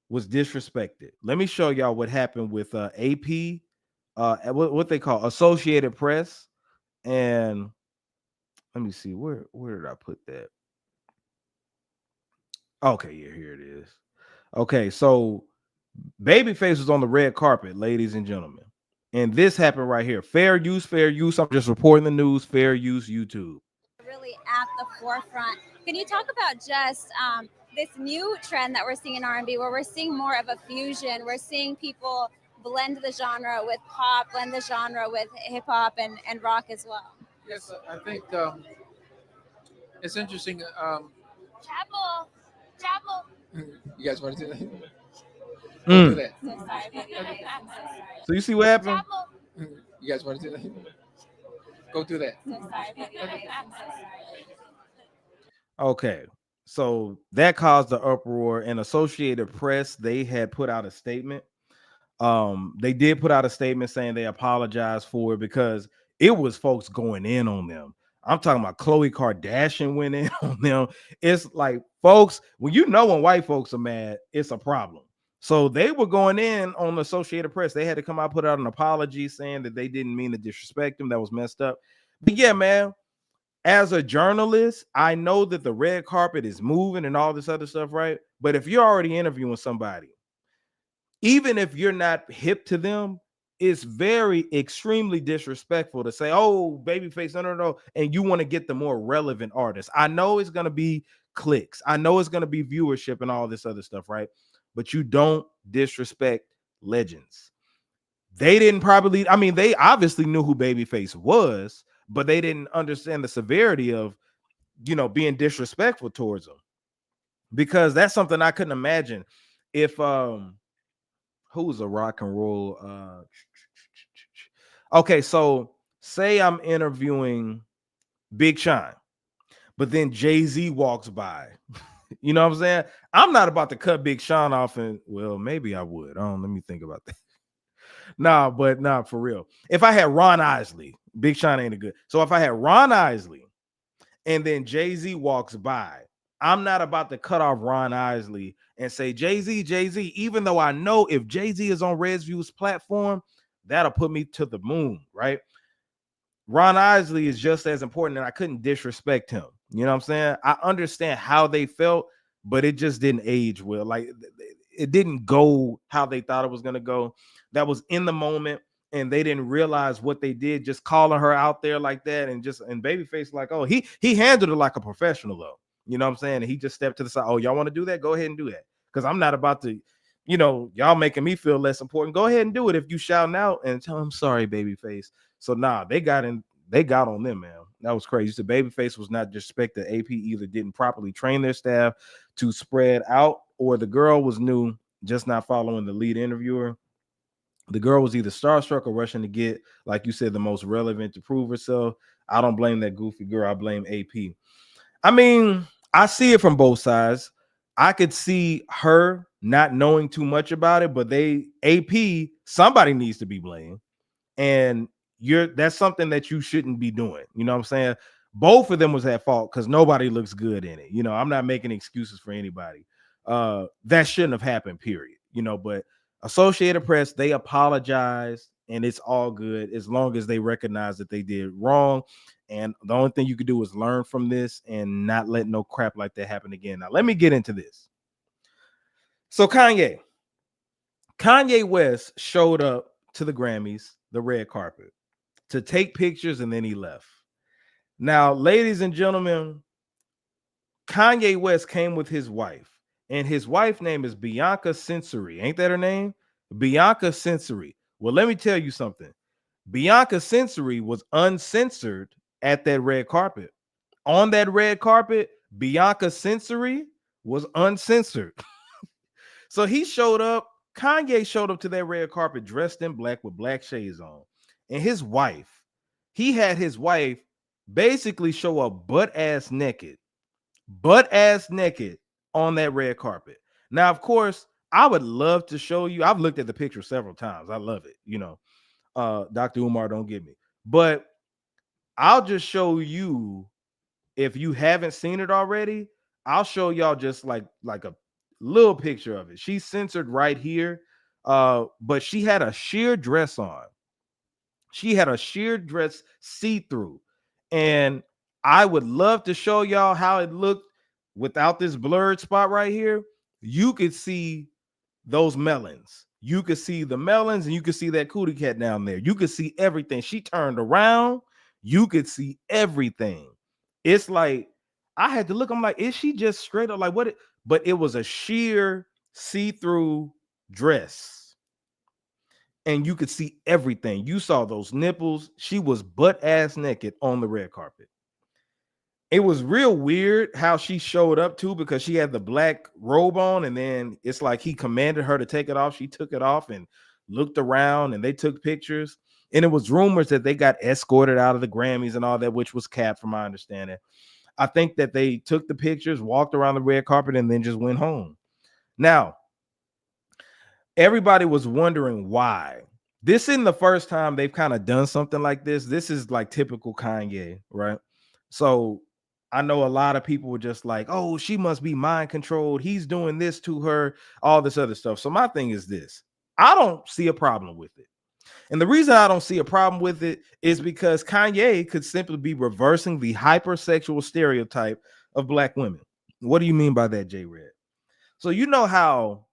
was disrespected. Let me show y'all what happened with AP, what they call Associated Press, and let me see where did I put that? Okay, yeah, here it is. Okay, so Babyface was on the red carpet, ladies and gentlemen, and this happened right here. Fair use, fair use. I'm just reporting the news. Fair use, YouTube. Really at the forefront. Can you talk about just this new trend that we're seeing in R&B, where we're seeing more of a fusion? We're seeing people blend the genre with pop, blend the genre with hip hop and rock as well. Yes, I think it's interesting. Chapel, Chapel. You guys want to do that? Mm. Do that. So sorry, baby. I'm so sorry. So you see what happened? Chapel. You guys want to do that? Go do that. So sorry, baby. I'm so sorry. Okay, so that caused the uproar, and Associated Press, they had put out a statement. They did put out a statement saying they apologized for it because it was folks going in on them. I'm talking about Khloe Kardashian went in on them. It's like, folks, when white folks are mad, it's a problem. So they were going in on the Associated Press. They had to come out, put out an apology saying that they didn't mean to disrespect them. That was messed up. But yeah, man, as a journalist, I know that the red carpet is moving and all this other stuff, right? But if you're already interviewing somebody, even if you're not hip to them, it's very extremely disrespectful to say, oh, Babyface, no, and you want to get the more relevant artist. I know it's going to be clicks. I know it's going to be viewership and all this other stuff, right? But you don't disrespect legends. They didn't probably, I mean, they obviously knew who Babyface was, but they didn't understand the severity of, being disrespectful towards them. Because that's something I couldn't imagine if who's a rock and roll okay, so say I'm interviewing Big Sean, but then Jay-Z walks by. You know what I'm saying? I'm not about to cut Big Sean off, and well, maybe I would. Let me think about that. Nah, for real. If I had Ron Isley, Big Sean ain't a good. So if I had Ron Isley and then Jay-Z walks by, I'm not about to cut off Ron Isley and say, Jay-Z, even though I know if Jay-Z is on ResView's platform, that'll put me to the moon, right? Ron Isley is just as important, and I couldn't disrespect him. You know what I'm saying? I understand how they felt, but it just didn't age well. Like, it didn't go how they thought it was going to go. That was in the moment, and they didn't realize what they did, just calling her out there like that, and Babyface like, oh, he handled it like a professional, though. You know what I'm saying? And he just stepped to the side. Oh, y'all want to do that? Go ahead and do that. Because I'm not about to, y'all making me feel less important. Go ahead and do it if you shouting out and tell him sorry, Babyface. So they got on them, man. That was crazy. So Babyface was not disrespected. AP either didn't properly train their staff to spread out, or the girl was new, just not following the lead interviewer. The girl was either starstruck or rushing to get, like you said, the most relevant to prove herself. I don't blame that goofy girl. I blame AP. I mean, I see it from both sides. I could see her not knowing too much about it, but AP, somebody needs to be blamed. And that's something that you shouldn't be doing. You know what I'm saying? Both of them was at fault because nobody looks good in it. I'm not making excuses for anybody. That shouldn't have happened, period. But Associated Press, they apologized, and it's all good as long as they recognize that they did wrong. And the only thing you could do is learn from this and not let no crap like that happen again. Now, let me get into this. So Kanye West showed up to the Grammys, the red carpet, to take pictures, and then he left. Now, ladies and gentlemen, Kanye West came with his wife, and his wife's name is Bianca Censori. Ain't that her name? Bianca Censori. Well, let me tell you something. Bianca Censori was uncensored at that red carpet. On that red carpet, Bianca Censori was uncensored. So he showed up Kanye showed up to that red carpet dressed in black with black shades on. And his wife, he had his wife basically show up butt ass naked on that red carpet. Now, of course, I would love to show you. I've looked at the picture several times. I love it. Dr. Umar, don't get me. But I'll just show you, if you haven't seen it already, I'll show y'all just like a little picture of it. She's censored right here. But she had a sheer dress on. She had a sheer dress see-through. And I would love to show y'all how it looked without this blurred spot right here. You could see those melons. You could see the melons, and you could see that cootie cat down there. You could see everything. She turned around. You could see everything. It's like, I had to look. I'm like, is she just straight up like what? But it was a sheer see-through dress. And you could see everything. You saw those nipples. She was butt ass naked on the red carpet. It was real weird how she showed up too, because she had the black robe on, and then it's like he commanded her to take it off. She took it off and looked around, and they took pictures. And it was rumors that they got escorted out of the Grammys and all that, which was capped from my understanding. I think that they took the pictures, walked around the red carpet, and then just went home. Now, everybody was wondering why. This isn't the first time they've kind of done something like this. This is like typical Kanye, right? So I know a lot of people were just like, oh, she must be mind controlled. He's doing this to her, all this other stuff. So my thing is this. I don't see a problem with it. And the reason I don't see a problem with it is because Kanye could simply be reversing the hypersexual stereotype of black women. What do you mean by that, J Red? So you know how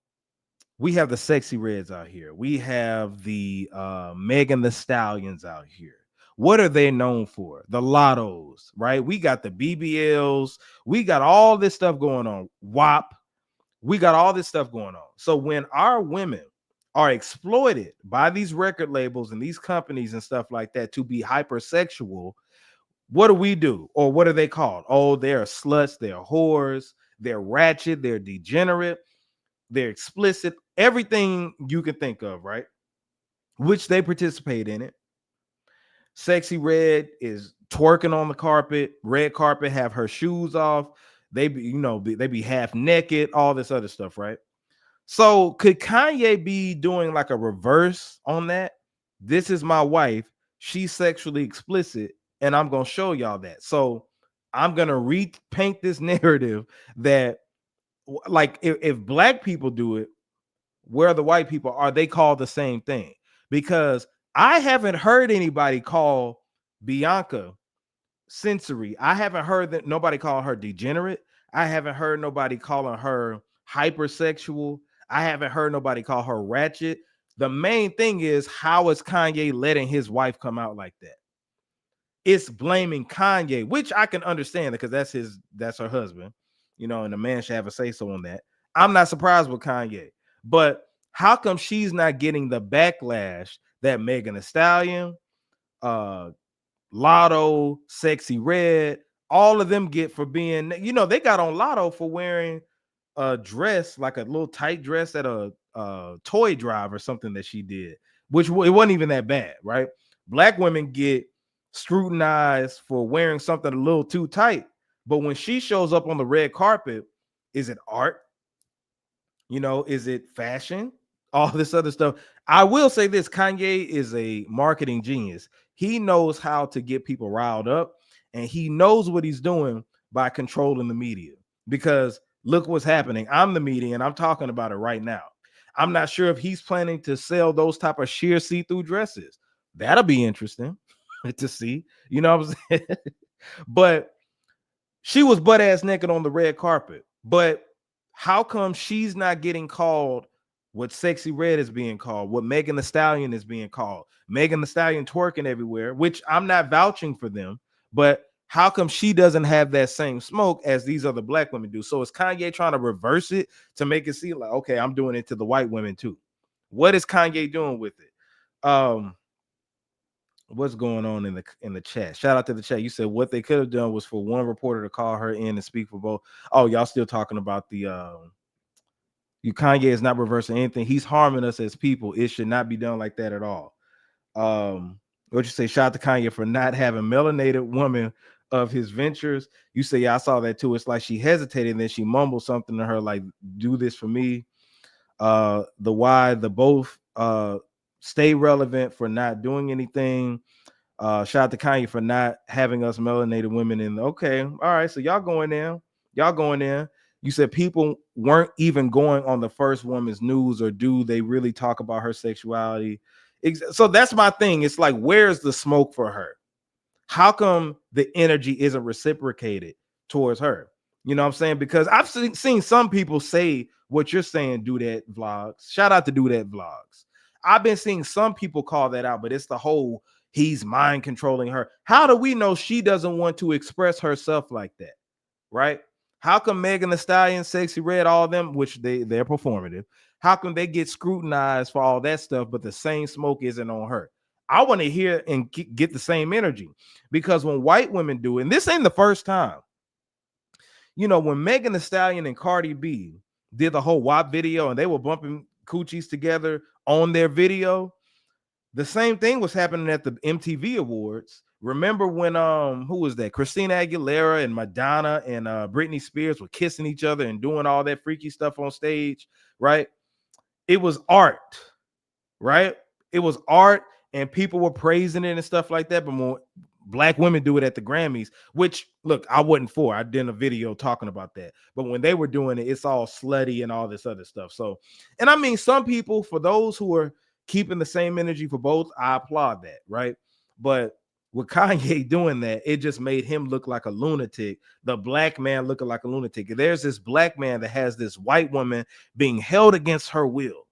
we have the sexy reds out here. We have the Megan the Stallions out here. What are they known for? The lottos, right? We got the BBLs. We got all this stuff going on. WAP. We got all this stuff going on. So when our women are exploited by these record labels and these companies and stuff like that to be hypersexual, what do we do? Or what are they called? Oh, they're sluts, they're whores, they're ratchet, they're degenerate, they're explicit, everything you can think of, right? Which they participate in it. Sexy Red is twerking on the carpet, red carpet, have her shoes off. They be half naked, all this other stuff, right? So could Kanye be doing like a reverse on that? This is my wife. She's sexually explicit, and I'm going to show y'all that. So I'm going to repaint this narrative that, like, if black people do it, where the white people are, they call the same thing. Because I haven't heard anybody call Bianca Censori. I haven't heard that nobody calling her degenerate. I haven't heard nobody calling her hypersexual. I haven't heard nobody call her ratchet. The main thing is, how is Kanye letting his wife come out like that? It's blaming Kanye, which I can understand because that's her husband, and the man should have a say so on that. I'm not surprised with Kanye, but how come she's not getting the backlash that Megan Thee Stallion, Lotto, Sexy Red, all of them get for being, they got on Lotto for wearing a dress, like a little tight dress at a toy drive or something that she did, which it wasn't even that bad, right? Black women get scrutinized for wearing something a little too tight, but when she shows up on the red carpet, is it art? Is it fashion? All this other stuff. I will say this: Kanye is a marketing genius. He knows how to get people riled up, and he knows what he's doing by controlling the media. Because look what's happening. I'm the media, and I'm talking about it right now. I'm not sure if he's planning to sell those type of sheer see-through dresses. That'll be interesting to see. You know what I'm saying? But she was butt ass naked on the red carpet. But how come she's not getting called what Sexy Red is being called, what Megan Thee Stallion is being called? Megan Thee Stallion twerking everywhere, which I'm not vouching for them, but how come she doesn't have that same smoke as these other black women do? So is Kanye trying to reverse it to make it seem like, okay, I'm doing it to the white women too? What is Kanye doing with it? What's going on in the chat? Shout out to the chat. You said what they could have done was for one reporter to call her in and speak for both. Oh, y'all still talking about the Kanye is not reversing anything. He's harming us as people. It should not be done like that at all. What you say? Shout out to Kanye for not having melanated woman of his ventures. You say, yeah, I saw that too. It's like she hesitated and then she mumbled something to her like, do this for me. The both stay relevant for not doing anything. Shout out to Kanye for not having us melanated women in. Okay, all right, so y'all going in. You said people weren't even going on the first woman's news, or do they really talk about her sexuality? So that's my thing. It's like, where's the smoke for her? How come the energy isn't reciprocated towards her? You know what I'm saying? Because I've seen some people say what you're saying, do that vlogs. Shout out to do that vlogs. I've been seeing some people call that out, but it's the whole he's mind controlling her. How do we know she doesn't want to express herself like that? Right? How come Megan Thee Stallion, Sexy Red, all of them, which they're performative, how come they get scrutinized for all that stuff, but the same smoke isn't on her? I want to hear and get the same energy, because when white women do it, and this ain't the first time, you know, when Megan Thee Stallion and Cardi B did the whole WAP video and they were bumping coochies together on their video, the same thing was happening at the MTV Awards. Remember when who was that? Christina Aguilera and Madonna and Britney Spears were kissing each other and doing all that freaky stuff on stage, right? It was art, right? It was art, and people were praising it and stuff like that. But more black women do it at the Grammys, which, look, I wasn't for. I did a video talking about that. But when they were doing it, it's all slutty and all this other stuff. So, and I mean, some people, for those who are keeping the same energy for both, I applaud that, right? But with Kanye doing that, it just made him look like a lunatic. The black man looking like a lunatic. There's this black man that has this white woman being held against her will,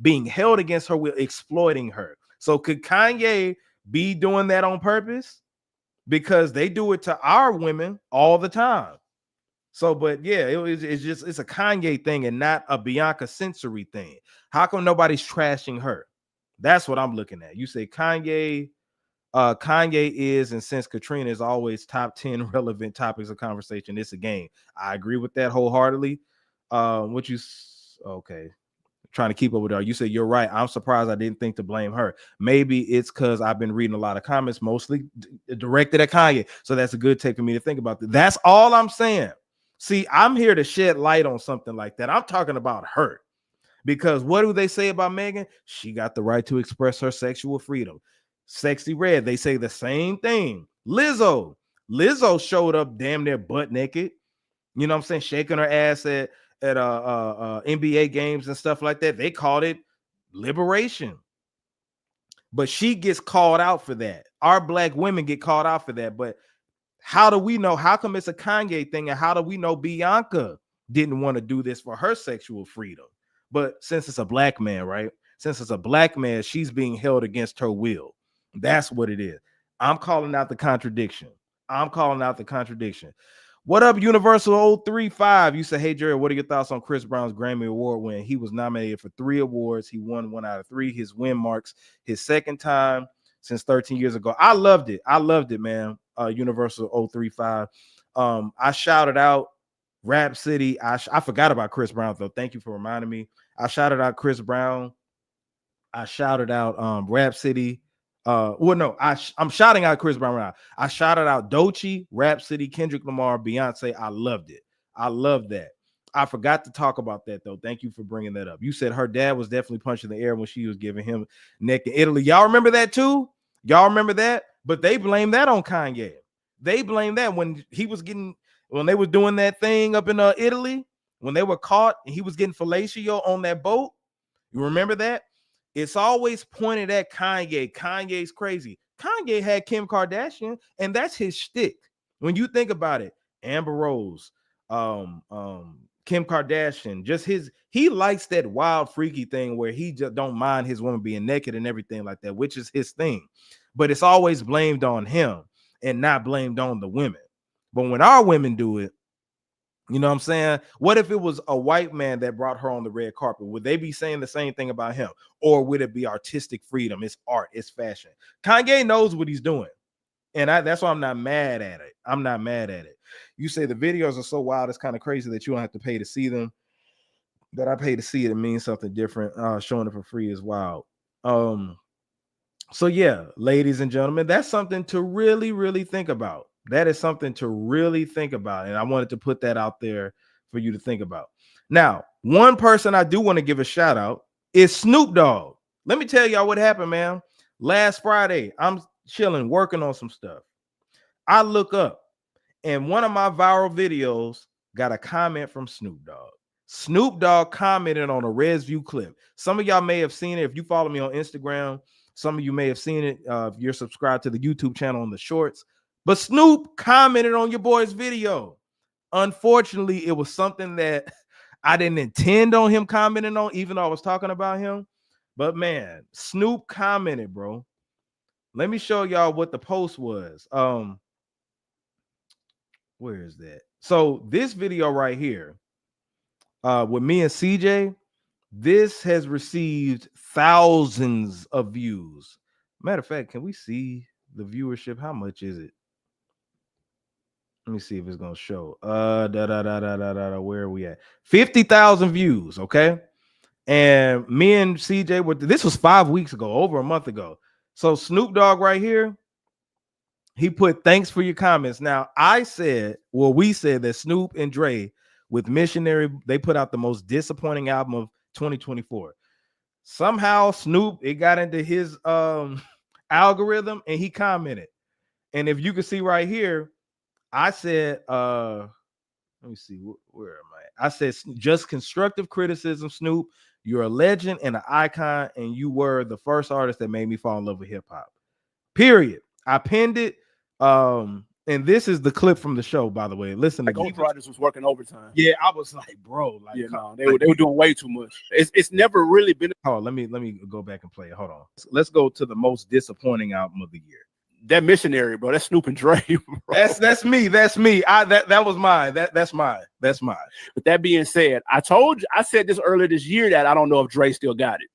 exploiting her. So could Kanye be doing that on purpose? Because they do it to our women all the time. So, but yeah, it's a Kanye thing and not a Bianca Censori thing. How come nobody's trashing her? That's what I'm looking at. You say Kanye is, and since Katrina is always top 10 relevant topics of conversation, it's a game. I agree with that wholeheartedly. Okay, trying to keep up with her. You said you're right. I'm surprised I didn't think to blame her. Maybe it's because I've been reading a lot of comments, mostly directed at Kanye. So that's a good take for me to think about. That's all I'm saying. See, I'm here to shed light on something like that. I'm talking about her. Because what do they say about Megan? She got the right to express her sexual freedom. Sexy Red, they say the same thing. Lizzo showed up damn near butt naked. You know what I'm saying? Shaking her ass at NBA games and stuff like that. They called it liberation. But she gets called out for that. Our black women get called out for that. But how do we know? How come it's a Kanye thing? And how do we know Bianca didn't want to do this for her sexual freedom? But since it's a black man, right? Since it's a black man, she's being held against her will. That's what it is. I'm calling out the contradiction. What up, Universal 035? You say, hey, Jerry, what are your thoughts on Chris Brown's Grammy Award win? He was nominated for 3 awards. He won 1 out of 3. His win marks his second time since 13 years ago. I loved it, man. Universal 035. I shouted out Rap City. I forgot about Chris Brown, though. Thank you for reminding me. I shouted out Chris Brown. I shouted out Rap City. I'm shouting out Chris Brown now. I shouted out Doechii, Rap City, Kendrick Lamar, Beyonce. I loved it. I love that. I forgot to talk about that, though. Thank you for bringing that up. You said her dad was definitely punching the air when she was giving him neck in Italy. Y'all remember that too? Y'all remember that? But they blame that on Kanye. They blame that when they were doing that thing up in Italy, when they were caught and he was getting fellatio on that boat. You remember that? It's always pointed at Kanye. Kanye's crazy. Kanye had Kim Kardashian, and that's his shtick. When you think about it, Amber Rose, Kim Kardashian, he likes that wild, freaky thing where he just don't mind his woman being naked and everything like that, which is his thing. But it's always blamed on him and not blamed on the women. But when our women do it, you know what I'm saying? What if it was a white man that brought her on the red carpet? Would they be saying the same thing about him? Or would it be artistic freedom? It's art, it's fashion. Kanye knows what he's doing. And that's why I'm not mad at it. You say the videos are so wild, it's kind of crazy that you don't have to pay to see them. that I pay to see it. It means something different. Showing it for free is wild. So yeah, ladies and gentlemen, that's something to really, really think about. That is something to really think about. And I wanted to put that out there for you to think about. Now, one person I do want to give a shout out is Snoop Dogg. Let me tell y'all what happened, man. Last Friday, I'm chilling, working on some stuff. I look up, and one of my viral videos got a comment from Snoop Dogg. Snoop Dogg commented on a Res View clip. Some of y'all may have seen it. If you follow me on Instagram, some of you may have seen it if you're subscribed to the YouTube channel on the shorts. But Snoop commented on your boy's video. Unfortunately, it was something that I didn't intend on him commenting on, even though I was talking about him. But man, Snoop commented, bro. Let me show y'all what the post was. Where is that? So this video right here, with me and CJ, this has received thousands of views. Matter of fact, can we see the viewership? How much is it? Let me see if it's gonna show. Where are we at? 50,000 views. Okay. And me and CJ were, this was 5 weeks ago, over a month ago. So Snoop Dogg right here, he put thanks for your comments. Now we said that Snoop and Dre with Missionary, they put out the most disappointing album of 2024. Somehow Snoop, it got into his algorithm and he commented. And if you can see right here, I said, let me see, where am I? I said, just constructive criticism, Snoop. You're a legend and an icon, and you were the first artist that made me fall in love with hip hop. Period. I pinned it. And this is the clip from the show, by the way. Listen, like Ghost Riders was working overtime. Yeah, I was like, bro, like, they were doing way too much. It's never really been. Hold on, let me go back and play it. Hold on. Let's go to the most disappointing album of the year. That Missionary, bro. That's Snoop and Dre. Bro. That's me. That's me. That was mine. That's mine. That's mine. But that being said, I said this earlier this year that I don't know if Dre still got it.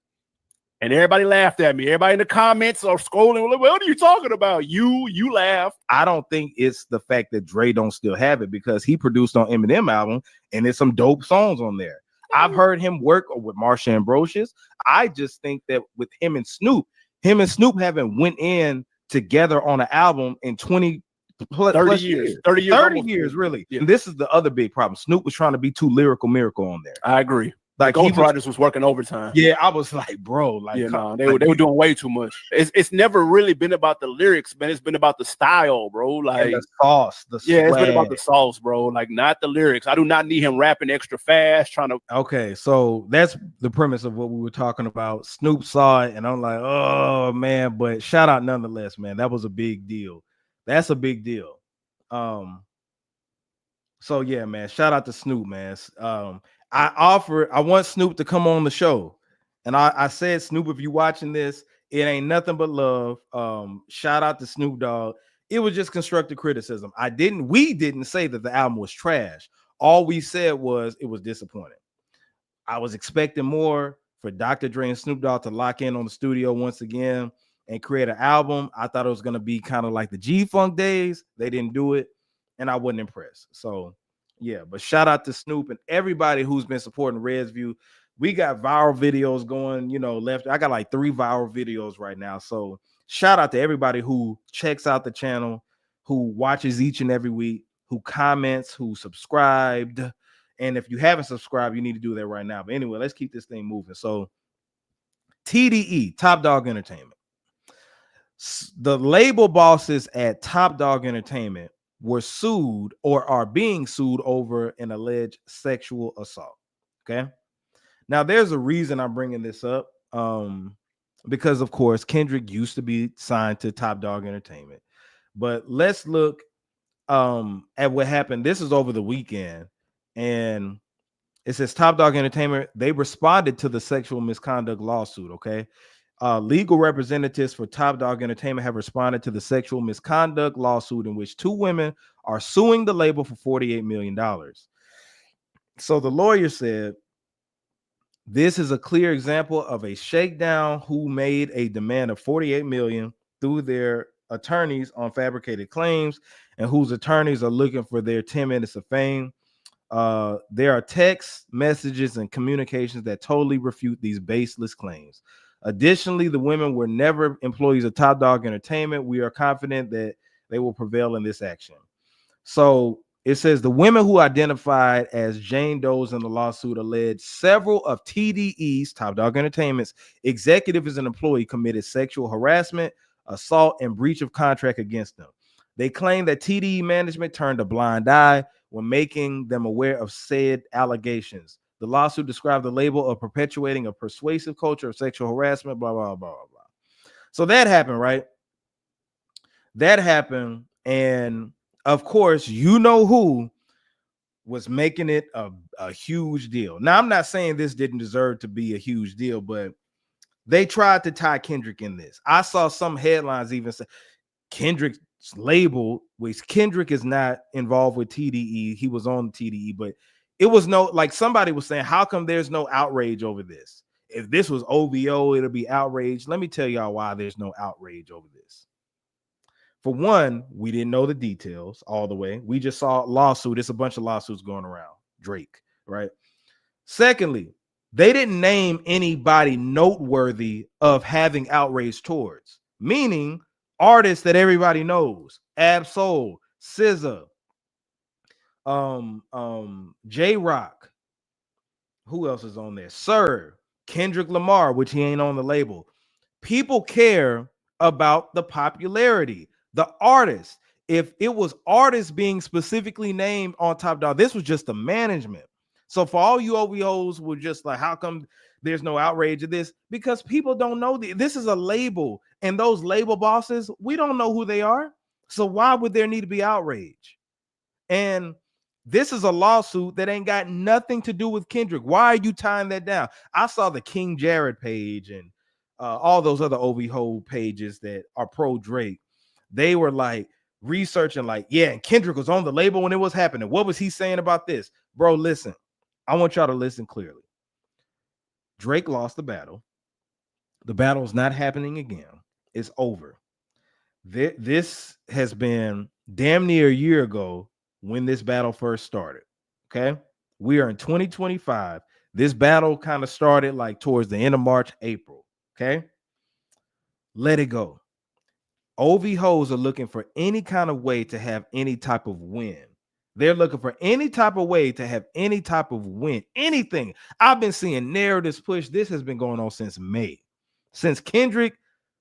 And everybody laughed at me. Everybody in the comments are scrolling. What are you talking about? You laugh. I don't think it's the fact that Dre don't still have it, because he produced on Eminem album and there's some dope songs on there. I've heard him work with Marsha Ambrosius. I just think that with him and Snoop haven't went in together on an album in 30 years, really. Yeah. And this is the other big problem. Snoop was trying to be too lyrical miracle on there. I agree. Like Ghost Riders was working overtime. Yeah, I was like, bro, like, they were doing way too much. It's never really been about the lyrics, man. It's been about the style, bro. Like the sauce, it's been about the sauce, bro. Like not the lyrics. I do not need him rapping extra fast, trying to. Okay, so that's the premise of what we were talking about. Snoop saw it, and I'm like, oh man, but shout out nonetheless, man. That was a big deal. That's a big deal. So yeah, man. Shout out to Snoop, man. I want Snoop to come on the show. And I said, Snoop, if you watching this, it ain't nothing but love. Shout out to Snoop Dogg. It was just constructive criticism. We didn't say that the album was trash. All we said was it was disappointing. I was expecting more for Dr. Dre and Snoop Dogg to lock in on the studio once again and create an album. I thought it was going to be kind of like the G-Funk days. They didn't do it, and I wasn't impressed. So yeah, but shout out to Snoop and everybody who's been supporting Res View. We got viral videos going, left. I got like 3 viral videos right now. So shout out to everybody who checks out the channel, who watches each and every week, who comments, who subscribed. And if you haven't subscribed, you need to do that right now. But anyway, let's keep this thing moving. So TDE, Top Dog Entertainment. The label bosses at Top Dog Entertainment were sued or are being sued over an alleged sexual assault. Okay. Now there's a reason I'm bringing this up. Because of course, Kendrick used to be signed to Top Dog Entertainment, but let's look at what happened. This is over the weekend, and it says Top Dog Entertainment, they responded to the sexual misconduct lawsuit. Okay. Legal representatives for Top Dog Entertainment have responded to the sexual misconduct lawsuit in which 2 women are suing the label for $48 million. So the lawyer said, this is a clear example of a shakedown who made a demand of $48 million through their attorneys on fabricated claims and whose attorneys are looking for their 10 minutes of fame. There are text messages and communications that totally refute these baseless claims. Additionally, the women were never employees of Top Dog Entertainment. We are confident that they will prevail in this action. So it says the women who identified as Jane Does in the lawsuit alleged several of TDE's, Top Dog Entertainment's, executives and employee committed sexual harassment, assault, and breach of contract against them. They claim that TDE management turned a blind eye when making them aware of said allegations. The lawsuit described the label of perpetuating a persuasive culture of sexual harassment, blah, blah, blah, blah, blah. So that happened, right? That happened. And of course, you know who was making it a huge deal. Now, I'm not saying this didn't deserve to be a huge deal, but they tried to tie Kendrick in this. I saw some headlines even say Kendrick's label, which Kendrick is not involved with TDE. He was on TDE, but it was no, like somebody was saying, how come there's no outrage over this? If this was OVO, it'll be outrage. Let me tell y'all why there's no outrage over this. For one, we didn't know the details all the way. We just saw a lawsuit. It's a bunch of lawsuits going around. Drake, right? Secondly, they didn't name anybody noteworthy of having outrage towards, meaning artists that everybody knows. Ab-Soul, SZA, J-Rock. Who else is on there? Sir, Kendrick Lamar, which he ain't on the label. People care about the popularity. The artist, if it was artists being specifically named on Top Dog, this was just the management. So for all you OVOs were just like, how come there's no outrage of this? Because people don't know this is a label, and those label bosses, we don't know who they are. So why would there need to be outrage? And this is a lawsuit that ain't got nothing to do with Kendrick. Why are you tying that down? I saw the King Jared page and all those other OVO pages that are pro Drake. They were like researching, like, yeah, and Kendrick was on the label when it was happening. What was he saying about this? Bro, listen, I want y'all to listen clearly. Drake lost the battle. The battle is not happening again. It's over. This has been damn near a year ago when this battle first started. Okay. We are in 2025. This battle kind of started like towards the end of March, April. Okay. Let it go. OVOs are looking for any kind of way to have any type of win. They're looking for any type of way to have any type of win, anything. I've been seeing narratives push. This has been going on since May. Since Kendrick,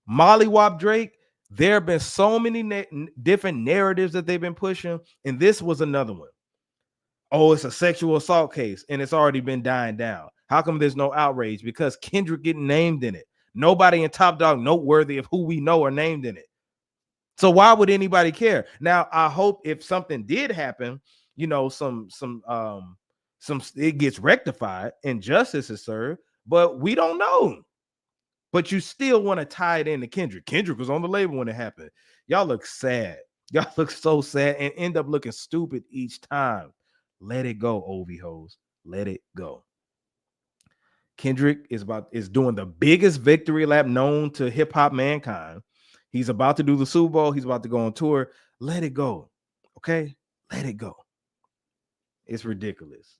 Mollywop Drake, there have been so many different narratives that they've been pushing, and this was another one. Oh, it's a sexual assault case, and it's already been dying down. How come there's no outrage? Because Kendrick getting named in it. Nobody in Top Dog noteworthy of who we know are named in it. So why would anybody care? Now, I hope if something did happen, you know, some it gets rectified and justice is served, but we don't know. But you still want to tie it into Kendrick. Kendrick was on the label when it happened. Y'all look sad. Y'all look so sad and end up looking stupid each time. Let it go, OVOs. Let it go. Kendrick is doing the biggest victory lap known to hip hop mankind. He's about to do the Super Bowl. He's about to go on tour. Let it go. Okay? Let it go. It's ridiculous.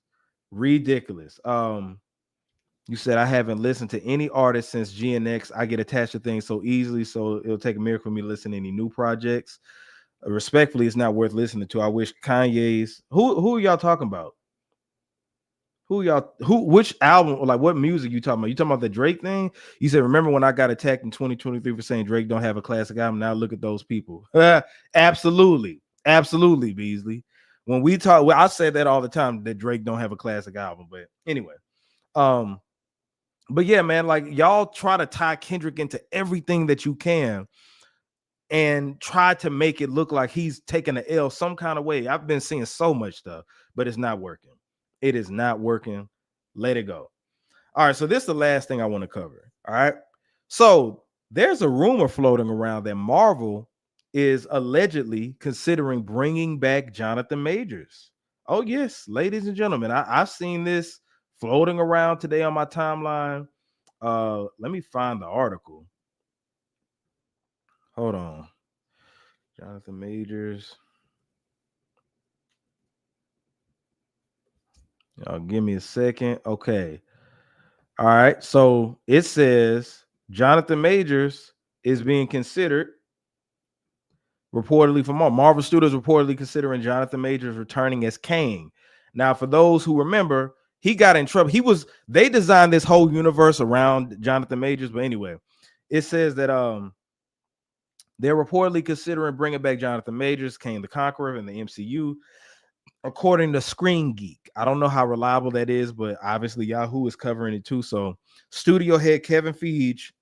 Ridiculous. You said I haven't listened to any artist since GNX. I get attached to things so easily, so it'll take a miracle for me to listen to any new projects. Respectfully, it's not worth listening to. I wish Kanye's. Who are y'all talking about? Which album or like what music you talking about? You talking about the Drake thing? You said, remember when I got attacked in 2023 for saying Drake don't have a classic album? Now look at those people. Absolutely, Beasley. When we talk, I say that all the time that Drake don't have a classic album. But anyway, but yeah, man, like y'all try to tie Kendrick into everything that you can and try to make it look like he's taking an L some kind of way. I've been seeing so much stuff, but it's not working. It is not working. Let it go. All right, so this is the last thing I want to cover. All right. So there's a rumor floating around that Marvel is allegedly considering bringing back Jonathan Majors. Oh, yes, ladies and gentlemen, I've seen this floating around today on my timeline. Let me find the article. Hold on. Jonathan Majors. Give me a second. Okay. All right. So it says Jonathan Majors is being considered reportedly for Marvel Studios reportedly considering Jonathan Majors returning as Kang. Now, for those who remember, he got in trouble. They designed this whole universe around Jonathan Majors, but anyway, it says that they're reportedly considering bringing back Jonathan Majors, Kang the Conqueror, in the MCU, according to Screen Geek. I don't know how reliable that is, but obviously Yahoo is covering it too. So, studio head Kevin Feige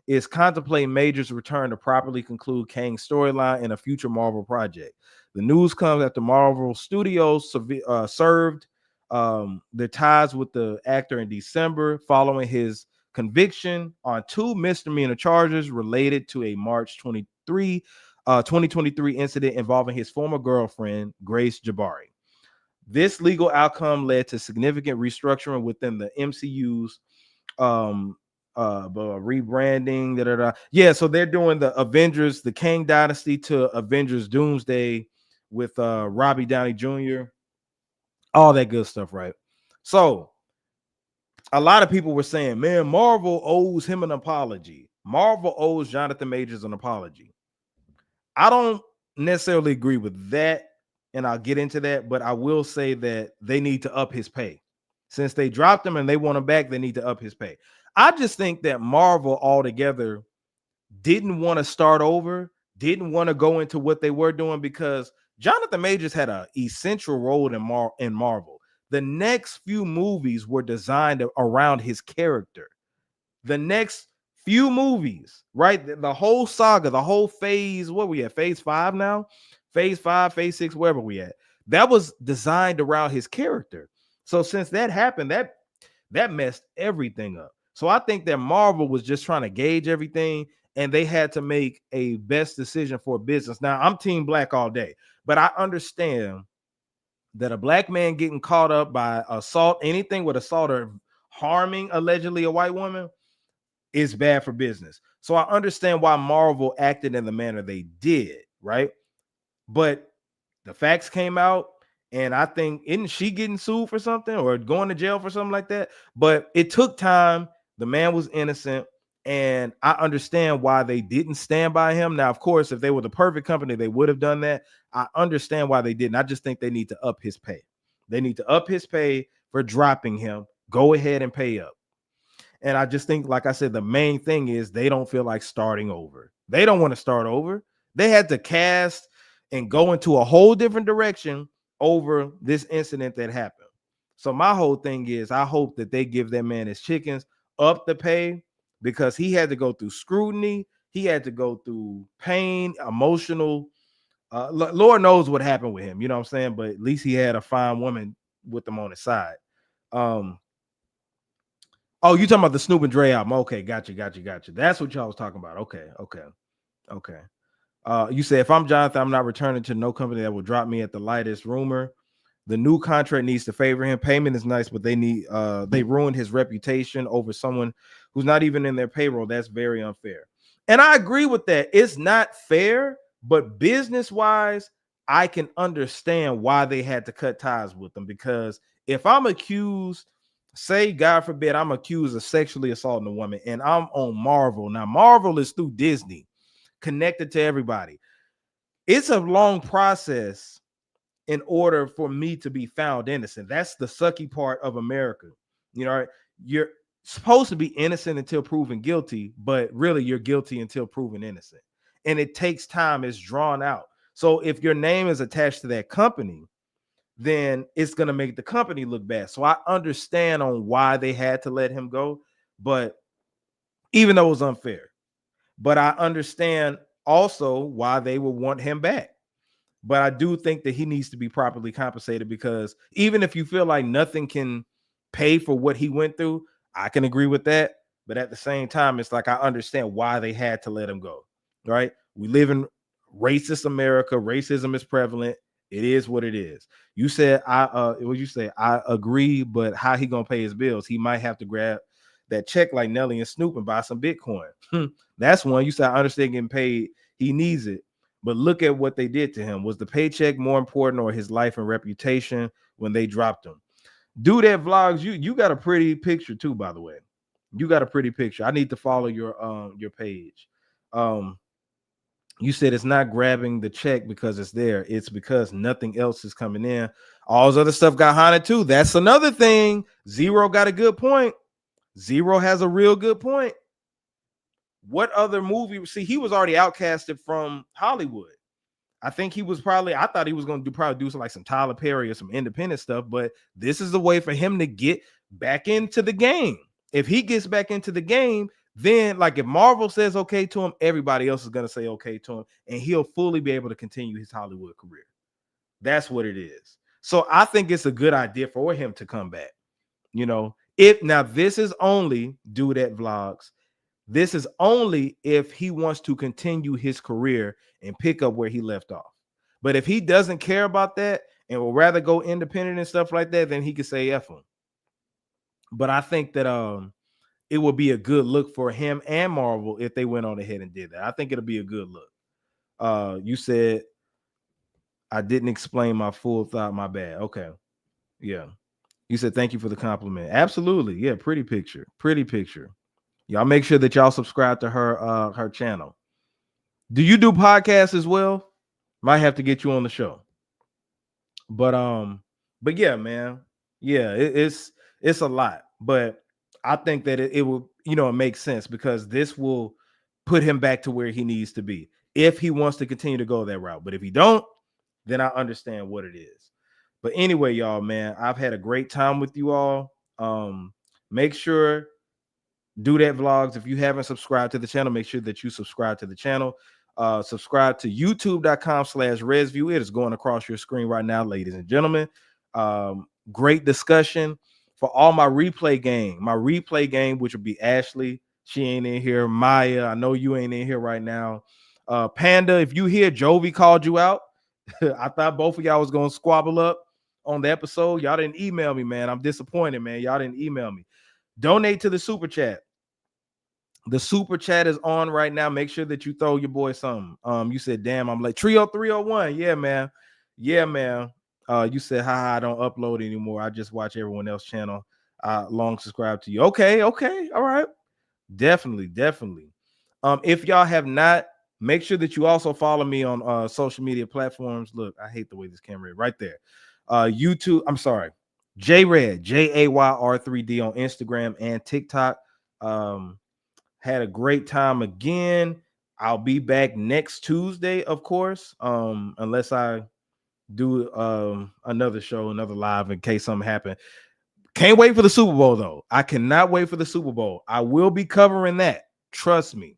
is contemplating Majors' return to properly conclude Kang's storyline in a future Marvel project. The news comes after Marvel Studios served their ties with the actor in December following his conviction on 2 misdemeanor charges related to a March 2023 incident involving his former girlfriend, Grace Jabari. This legal outcome led to significant restructuring within the MCU's rebranding. Yeah, so they're doing the Avengers, the Kang Dynasty to Avengers Doomsday with Robbie Downey Jr., all that good stuff, right? So a lot of people were saying, man, Marvel owes him an apology. Marvel owes Jonathan Majors an apology. I don't necessarily agree with that, and I'll get into that, but I will say that they need to up his pay. Since they dropped him and they want him back, they need to up his pay. I just think that Marvel altogether didn't want to start over, didn't want to go into what they were doing, because Jonathan Majors had an essential role in Marvel. The next few movies were designed around his character. The next few movies, right? The whole saga, the whole phase, what we at? Phase 5 now? Phase 5, phase 6, wherever we at. That was designed around his character. So since that happened, that messed everything up. So I think that Marvel was just trying to gauge everything, and they had to make a best decision for business. Now, I'm team black all day, but I understand that a black man getting caught up by assault, anything with assault or harming allegedly a white woman, is bad for business. So I understand why Marvel acted in the manner they did, right? But the facts came out, and I think, isn't she getting sued for something or going to jail for something like that? But it took time. The man was innocent, and I understand why they didn't stand by him. Now, of course, if they were the perfect company, they would have done that. I understand why they didn't. I just think they need to up his pay. They need to up his pay for dropping him. Go ahead and pay up. And I just think, like I said, the main thing is they don't feel like starting over. They don't want to start over. They had to cast and go into a whole different direction over this incident that happened. So my whole thing is, I hope that they give that man his chickens, up the pay, because he had to go through scrutiny. He had to go through pain, emotional. Lord knows what happened with him. You know what I'm saying? But at least he had a fine woman with him on his side. Oh, you talking about the Snoop and Dre album? Okay, gotcha. That's what y'all was talking about. Okay. You said, if I'm Jonathan, I'm not returning to no company that will drop me at the lightest rumor. The new contract needs to favor him. Payment is nice, but they ruined his reputation over someone who's not even in their payroll. That's very unfair. And I agree with that. It's not fair, but business-wise, I can understand why they had to cut ties with them, because if I'm accused, say, God forbid, I'm accused of sexually assaulting a woman and I'm on Marvel. Now, Marvel is through Disney, connected to everybody. It's a long process in order for me to be found innocent. That's the sucky part of America. You know, you're supposed to be innocent until proven guilty, but really you're guilty until proven innocent. And it takes time. It's drawn out. So if your name is attached to that company, then it's going to make the company look bad. So I understand on why they had to let him go, but even though it was unfair, but I understand also why they would want him back. But I do think that he needs to be properly compensated, because even if you feel like nothing can pay for what he went through, I can agree with that. But at the same time, it's like I understand why they had to let him go, right? We live in racist America. Racism is prevalent. It is what it is. You said what you say? I agree, but how he gonna pay his bills? He might have to grab that check like Nelly and Snoop and buy some Bitcoin. That's one. You said, I understand getting paid. He needs it. But look at what they did to him. Was the paycheck more important, or his life and reputation when they dropped him? Do That Vlogs, you got a pretty picture too, by the way. You got a pretty picture. I need to follow your page. You said it's not grabbing the check because it's there. It's because nothing else is coming in. All this other stuff got haunted too. That's another thing. Zero got a good point. Zero has a real good point. What other movie? See, he was already outcasted from Hollywood. I think he was I thought he was going to do some Tyler Perry or some independent stuff, but this is the way for him to get back into the game. If he gets back into the game, then like if Marvel says okay to him, everybody else is going to say okay to him, and he'll fully be able to continue his Hollywood career. That's what it is. So I think it's a good idea for him to come back. You know, if now this is only Do That Vlogs. This is only if he wants to continue his career and pick up where he left off. But if he doesn't care about that and will rather go independent and stuff like that, then he could say F him. But I think that it would be a good look for him and Marvel if they went on ahead and did that. I think it'll be a good look. You said I didn't explain my full thought. My bad. Okay. Yeah. You said thank you for the compliment. Absolutely. Yeah. Pretty picture. Pretty picture. Y'all make sure that y'all subscribe to her channel. Do you do podcasts as well? Might have to get you on the show. But yeah, man. Yeah, it's a lot. But I think that it will, it makes sense because this will put him back to where he needs to be if he wants to continue to go that route. But if he don't, then I understand what it is. But anyway, y'all, man, I've had a great time with you all. Make sure Do That Vlogs. If you haven't subscribed to the channel, make sure that you subscribe to the channel. Subscribe to youtube.com/ResView. It is going across your screen right now, ladies and gentlemen. Great discussion for all my replay game, which would be Ashley. She ain't in here. Maya, I know you ain't in here right now. Panda, if you hear Jovi called you out, I thought both of y'all was going to squabble up on the episode. Y'all didn't email me, man. I'm disappointed, man. Y'all didn't email me. Donate to the super chat. The super chat is on right now. Make sure that you throw your boy something. You said, damn, I'm like Trio 301. Yeah, man. Yeah, man. You said, haha, I don't upload anymore. I just watch everyone else's channel. Long subscribe to you. Okay. All right. Definitely. If y'all have not, make sure that you also follow me on social media platforms. Look, I hate the way this camera is right there. YouTube, I'm sorry. JRed, JAYR3D on Instagram and TikTok. Had a great time again. I'll be back next Tuesday, of course, unless I do another show, another live in case something happened. Can't wait for the Super Bowl, though. I cannot wait for the Super Bowl. I will be covering that. Trust me.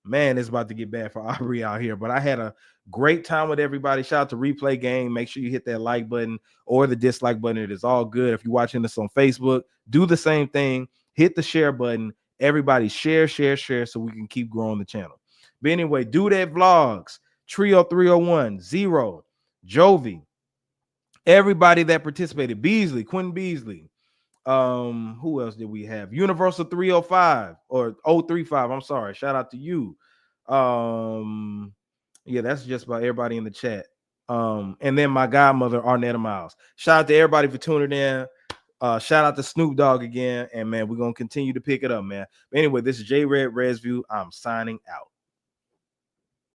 Man, it's about to get bad for Aubrey out here. But I had a great time with everybody. Shout out to Replay Game. Make sure you hit that like button or the dislike button. It is all good. If you're watching this on Facebook, do the same thing. Hit the share button. Everybody share so we can keep growing the channel. But anyway, Do That Vlogs, Trio 301, Zero, Jovi, everybody that participated, Beasley, Quentin Beasley. Who else did we have? Universal 305 or 035. I'm sorry. Shout out to you. Yeah, that's just about everybody in the chat. And then my godmother, Arnetta Miles. Shout out to everybody for tuning in. Shout out to Snoop Dogg again. And man, we're gonna continue to pick it up, man. But anyway, this is JRed ResView. I'm signing out.